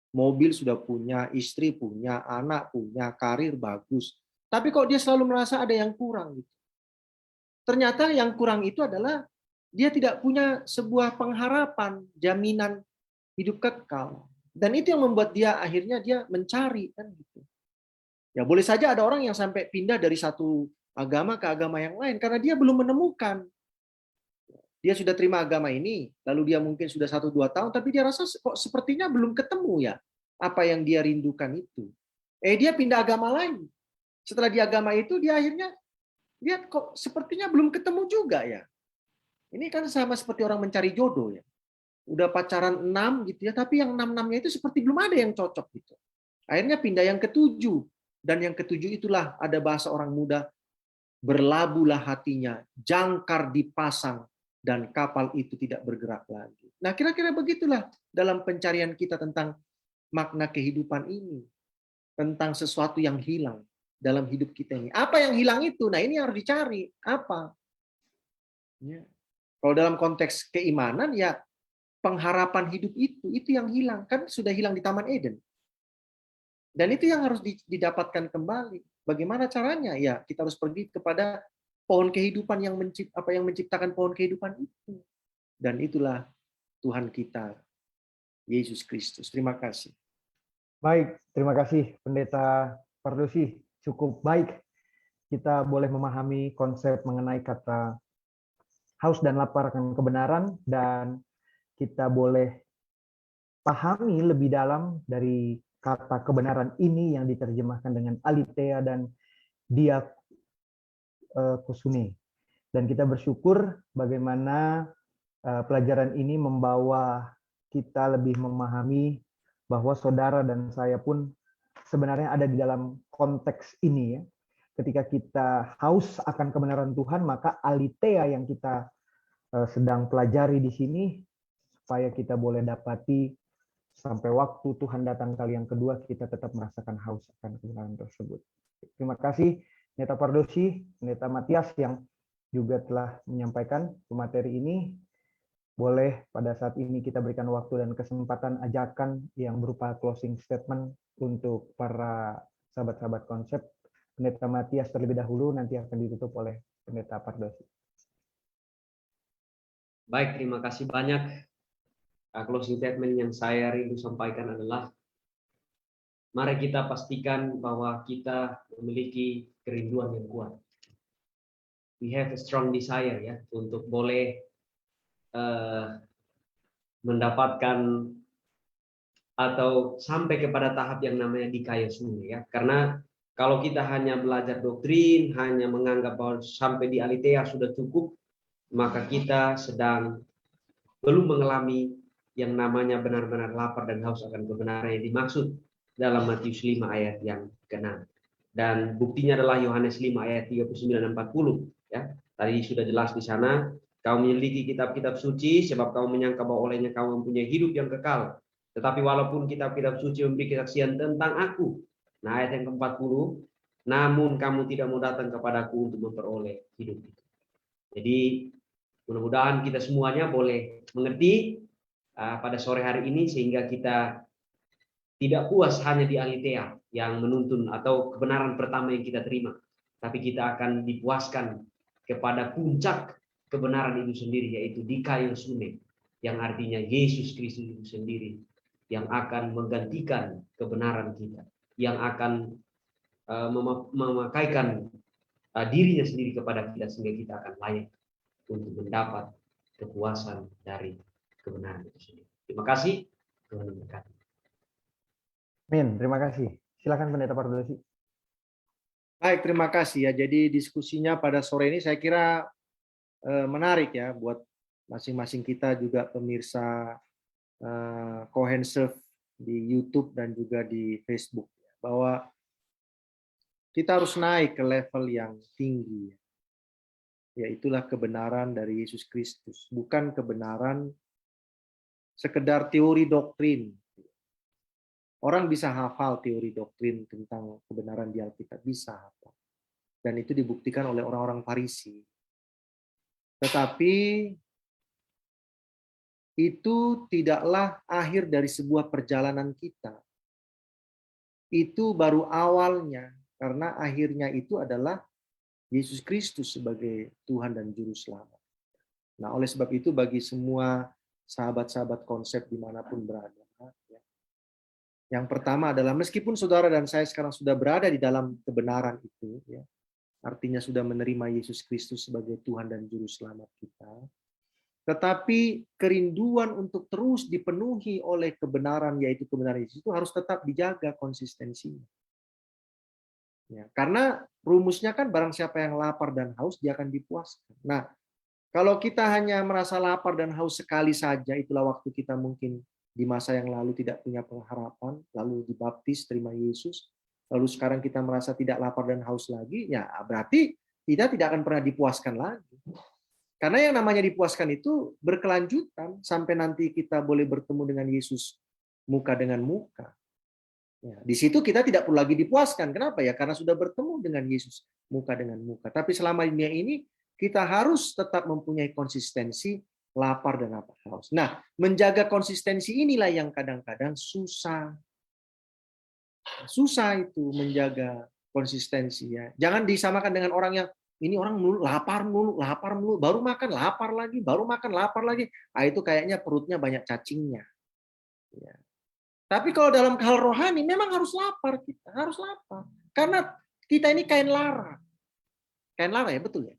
Mobil sudah punya, istri punya, anak punya, karir bagus. Tapi kok dia selalu merasa ada yang kurang. Gitu. Ternyata yang kurang itu adalah dia tidak punya sebuah pengharapan, jaminan hidup kekal. Dan itu yang membuat dia akhirnya dia mencari. Kan gitu. Ya boleh saja ada orang yang sampai pindah dari satu agama ke agama yang lain. Karena dia belum menemukan. Dia sudah terima agama ini, lalu dia mungkin sudah 1-2 tahun, tapi dia rasa kok sepertinya belum ketemu ya apa yang dia rindukan itu. Dia pindah agama lain. Setelah di agama itu, dia akhirnya dia kok sepertinya belum ketemu juga ya. Ini kan sama seperti orang mencari jodoh ya. Udah pacaran 6 gitu ya, tapi yang 6-6-nya itu seperti belum ada yang cocok gitu. Akhirnya pindah yang ke-7. Dan yang ke-7 itulah ada bahasa orang muda, berlabuhlah hatinya, jangkar dipasang, dan kapal itu tidak bergerak lagi. Nah, kira-kira begitulah dalam pencarian kita tentang makna kehidupan ini. Tentang sesuatu yang hilang dalam hidup kita ini. Apa yang hilang itu? Nah, ini harus dicari. Apa? Ya. Kalau dalam konteks keimanan, ya pengharapan hidup itu yang hilang. Kan sudah hilang di Taman Eden. Dan itu yang harus didapatkan kembali. Bagaimana caranya? Ya, kita harus pergi kepada pohon kehidupan yang menciptakan pohon kehidupan itu. Dan itulah Tuhan kita, Yesus Kristus. Terima kasih. Baik, terima kasih Pendeta Pardosi. Cukup baik kita boleh memahami konsep mengenai kata haus dan lapar akan kebenaran, dan kita boleh pahami lebih dalam dari kata kebenaran ini yang diterjemahkan dengan aletheia dan diakusune. Dan kita bersyukur bagaimana pelajaran ini membawa kita lebih memahami bahwa saudara dan saya pun sebenarnya ada di dalam konteks ini ya. Ketika kita haus akan kebenaran Tuhan, maka aletheia yang kita sedang pelajari di sini supaya kita boleh dapati sampai waktu Tuhan datang kali yang kedua, kita tetap merasakan haus akan kebenaran tersebut. Terima kasih Pendeta Pardosi, Pendeta Matias yang juga telah menyampaikan materi ini. Boleh pada saat ini kita berikan waktu dan kesempatan ajakan yang berupa closing statement untuk para sahabat-sahabat konsep. Pendeta Matias terlebih dahulu, nanti akan ditutup oleh Pendeta Pardosi. Baik, terima kasih banyak. Closing statement yang saya rindu sampaikan adalah mari kita pastikan bahwa kita memiliki kerinduan yang kuat. We have a strong desire ya untuk boleh mendapatkan atau sampai kepada tahap yang namanya dikayosune ya. Karena kalau kita hanya belajar doktrin, hanya menganggap bahwa sampai di aletheia sudah cukup, maka kita sedang belum mengalami yang namanya benar-benar lapar dan haus akan kebenaran yang dimaksud dalam Matius 5 ayat yang ke-6. Dan buktinya adalah Yohanes 5 ayat 39 dan 40 ya. Tadi sudah jelas di sana, kau menyelidiki kitab-kitab suci sebab kau menyangka bahwa olehnya kau mempunyai hidup yang kekal. Tetapi walaupun kitab-kitab suci memberi kesaksian tentang aku. Nah, ayat yang ke-40, namun kamu tidak mau datang kepadaku untuk memperoleh hidup itu. Jadi mudah-mudahan kita semuanya boleh mengerti pada sore hari ini sehingga kita tidak puas hanya di aletheia yang menuntun atau kebenaran pertama yang kita terima, tapi kita akan dipuaskan kepada puncak kebenaran itu sendiri, yaitu dikayosune, yang artinya Yesus Kristus itu sendiri yang akan menggantikan kebenaran kita, yang akan memakaikan dirinya sendiri kepada kita sehingga kita akan layak untuk mendapat kepuasan dari kebenaran itu sendiri. Terima kasih. Tuhan memberkati. Amin. Terima kasih. Silakan Pendeta Pardosi. Baik, terima kasih ya. Jadi diskusinya pada sore ini saya kira menarik ya buat masing-masing kita juga pemirsa Cohen Serve di YouTube dan juga di Facebook, bahwa kita harus naik ke level yang tinggi, yaitulah kebenaran dari Yesus Kristus, bukan kebenaran sekedar teori doktrin. Orang bisa hafal teori doktrin tentang kebenaran di Alkitab, bisa hafal. Dan itu dibuktikan oleh orang-orang Farisi. Tetapi itu tidaklah akhir dari sebuah perjalanan kita. Itu baru awalnya, karena akhirnya itu adalah Yesus Kristus sebagai Tuhan dan Juru Selamat. Nah, oleh sebab itu bagi semua sahabat-sahabat konsep dimanapun berada, yang pertama adalah meskipun saudara dan saya sekarang sudah berada di dalam kebenaran itu, ya, artinya sudah menerima Yesus Kristus sebagai Tuhan dan Juru Selamat kita, tetapi kerinduan untuk terus dipenuhi oleh kebenaran, yaitu kebenaran Yesus, itu harus tetap dijaga konsistensinya. Ya, karena rumusnya kan barang siapa yang lapar dan haus, dia akan dipuaskan. Nah, kalau kita hanya merasa lapar dan haus sekali saja, itulah waktu kita mungkin di masa yang lalu tidak punya pengharapan, lalu dibaptis, terima Yesus, lalu sekarang kita merasa tidak lapar dan haus lagi, ya berarti kita tidak akan pernah dipuaskan lagi. Karena yang namanya dipuaskan itu berkelanjutan sampai nanti kita boleh bertemu dengan Yesus muka dengan muka. Ya, di situ kita tidak perlu lagi dipuaskan. Kenapa ya? Karena sudah bertemu dengan Yesus muka dengan muka. Tapi selama dunia ini kita harus tetap mempunyai konsistensi lapar dan lapar haus. Nah, menjaga konsistensi inilah yang kadang-kadang susah. Susah itu menjaga konsistensi ya. Jangan disamakan dengan orang yang ini orang lapar mulu, baru makan lapar lagi, baru makan lapar lagi. Ah, itu kayaknya perutnya banyak cacingnya. Ya. Tapi kalau dalam hal rohani memang harus lapar, kita harus lapar. Karena kita ini kain lara. Kain lara ya, betul ya?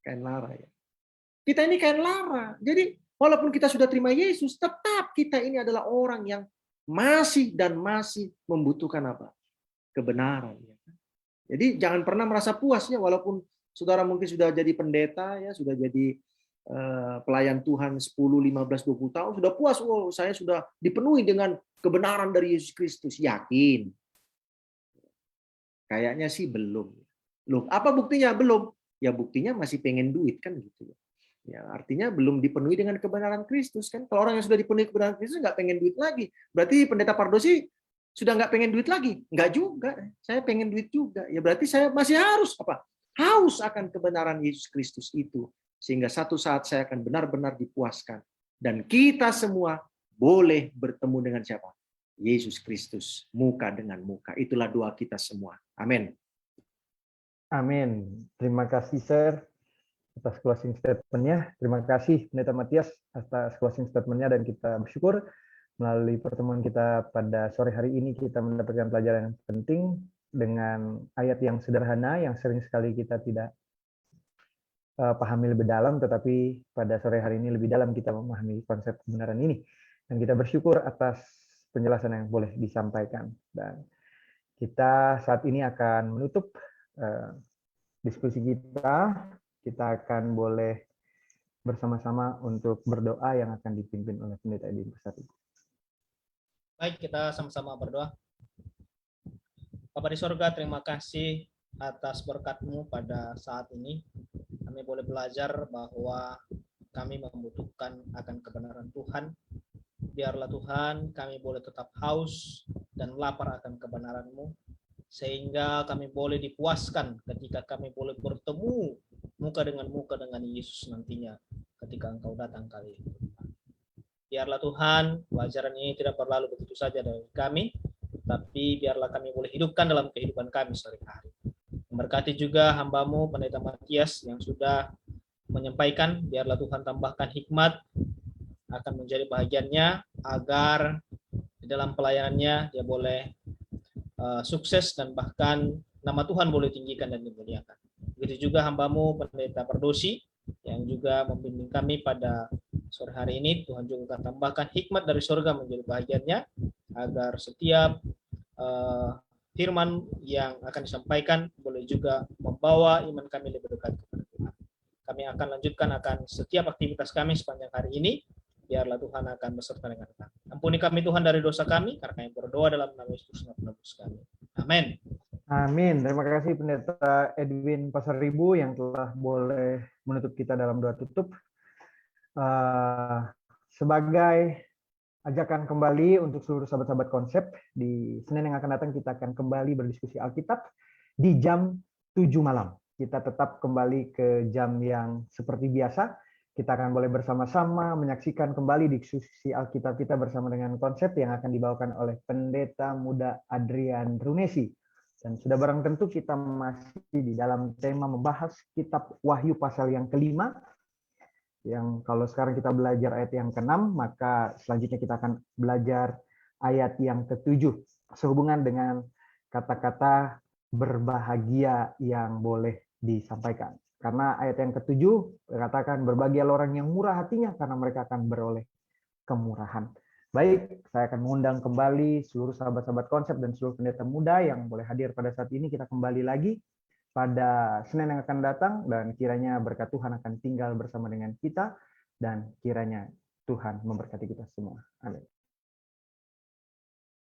Kain lara ya. Kita ini kain lara. Jadi walaupun kita sudah terima Yesus, tetap kita ini adalah orang yang masih dan masih membutuhkan apa? Kebenaran. Ya. Jadi jangan pernah merasa puasnya walaupun saudara mungkin sudah jadi pendeta, ya sudah jadi pelayan Tuhan 10, 15, 20 tahun, sudah puas, oh saya sudah dipenuhi dengan kebenaran dari Yesus Kristus. Yakin? Kayaknya sih belum. Loh, apa buktinya? Belum. Ya buktinya masih pengen duit kan gitu. Ya, artinya belum dipenuhi dengan kebenaran Kristus kan. Kalau orang yang sudah dipenuhi kebenaran Kristus nggak pengen duit lagi. Berarti pendeta Pardosi sudah nggak pengen duit lagi? Nggak juga. Saya pengen duit juga. Ya berarti saya masih harus apa? Haus akan kebenaran Yesus Kristus itu. Sehingga satu saat saya akan benar-benar dipuaskan. Dan kita semua boleh bertemu dengan siapa? Yesus Kristus, muka dengan muka. Itulah doa kita semua. Amin. Amin. Terima kasih, Sir, atas closing statement-nya. Terima kasih, Pendeta Matias, atas closing statement-nya, dan kita bersyukur melalui pertemuan kita pada sore hari ini kita mendapatkan pelajaran yang penting dengan ayat yang sederhana yang sering sekali kita tidak pahami lebih dalam, tetapi pada sore hari ini lebih dalam kita memahami konsep kebenaran ini. Dan kita bersyukur atas penjelasan yang boleh disampaikan. Dan kita saat ini akan menutup diskusi kita. Kita akan boleh bersama-sama untuk berdoa yang akan dipimpin oleh Pendeta Edwin Persari. Baik, kita sama-sama berdoa. Bapa di sorga, terima kasih atas berkat-Mu pada saat ini. Kami boleh belajar bahwa kami membutuhkan akan kebenaran Tuhan. Biarlah Tuhan kami boleh tetap haus dan lapar akan kebenaran-Mu, sehingga kami boleh dipuaskan ketika kami boleh bertemu muka dengan Yesus nantinya ketika Engkau datang kali ini. Biarlah Tuhan pelajaran ini tidak berlalu begitu saja dari kami, tapi biarlah kami boleh hidupkan dalam kehidupan kami sehari-hari. Memberkati juga hamba-Mu Pendeta Matias yang sudah menyampaikan, biarlah Tuhan tambahkan hikmat akan menjadi bahagiannya agar di dalam pelayanannya dia boleh sukses dan bahkan nama Tuhan boleh tinggikan dan dimuliakan. Begitu juga hamba-Mu Pendeta Perdosi yang juga membimbing kami pada sore hari ini. Tuhan juga akan tambahkan hikmat dari surga menjadi bahagiannya agar setiap firman yang akan disampaikan boleh juga membawa iman kami lebih dekat kepada Tuhan. Kami akan lanjutkan akan setiap aktivitas kami sepanjang hari ini. Biarlah Tuhan akan beserta dengan kami. Ampuni kami Tuhan dari dosa kami, karena yang berdoa dalam nama Yesus penebus kami. Amin. Amin. Terima kasih Pendeta Edwin Pasaribu yang telah boleh menutup kita dalam doa tutup. Sebagai ajakan kembali untuk seluruh sahabat-sahabat konsep, di Senin yang akan datang kita akan kembali berdiskusi Alkitab di jam 7 malam. Kita tetap kembali ke jam yang seperti biasa. Kita akan boleh bersama-sama menyaksikan kembali diskusi Alkitab kita bersama dengan konsep yang akan dibawakan oleh Pendeta Muda Adrian Runesi. Dan sudah barang tentu kita masih di dalam tema membahas kitab Wahyu pasal yang kelima. Yang kalau sekarang kita belajar ayat yang ke-6, maka selanjutnya kita akan belajar ayat yang ke-7. Sehubungan dengan kata-kata berbahagia yang boleh disampaikan. Karena ayat yang ke-7 katakan berbahagialah orang yang murah hatinya karena mereka akan beroleh kemurahan. Baik, saya akan mengundang kembali seluruh sahabat-sahabat konsep dan seluruh pendeta muda yang boleh hadir pada saat ini. Kita kembali lagi pada Senin yang akan datang, dan kiranya berkat Tuhan akan tinggal bersama dengan kita, dan kiranya Tuhan memberkati kita semua. Amin.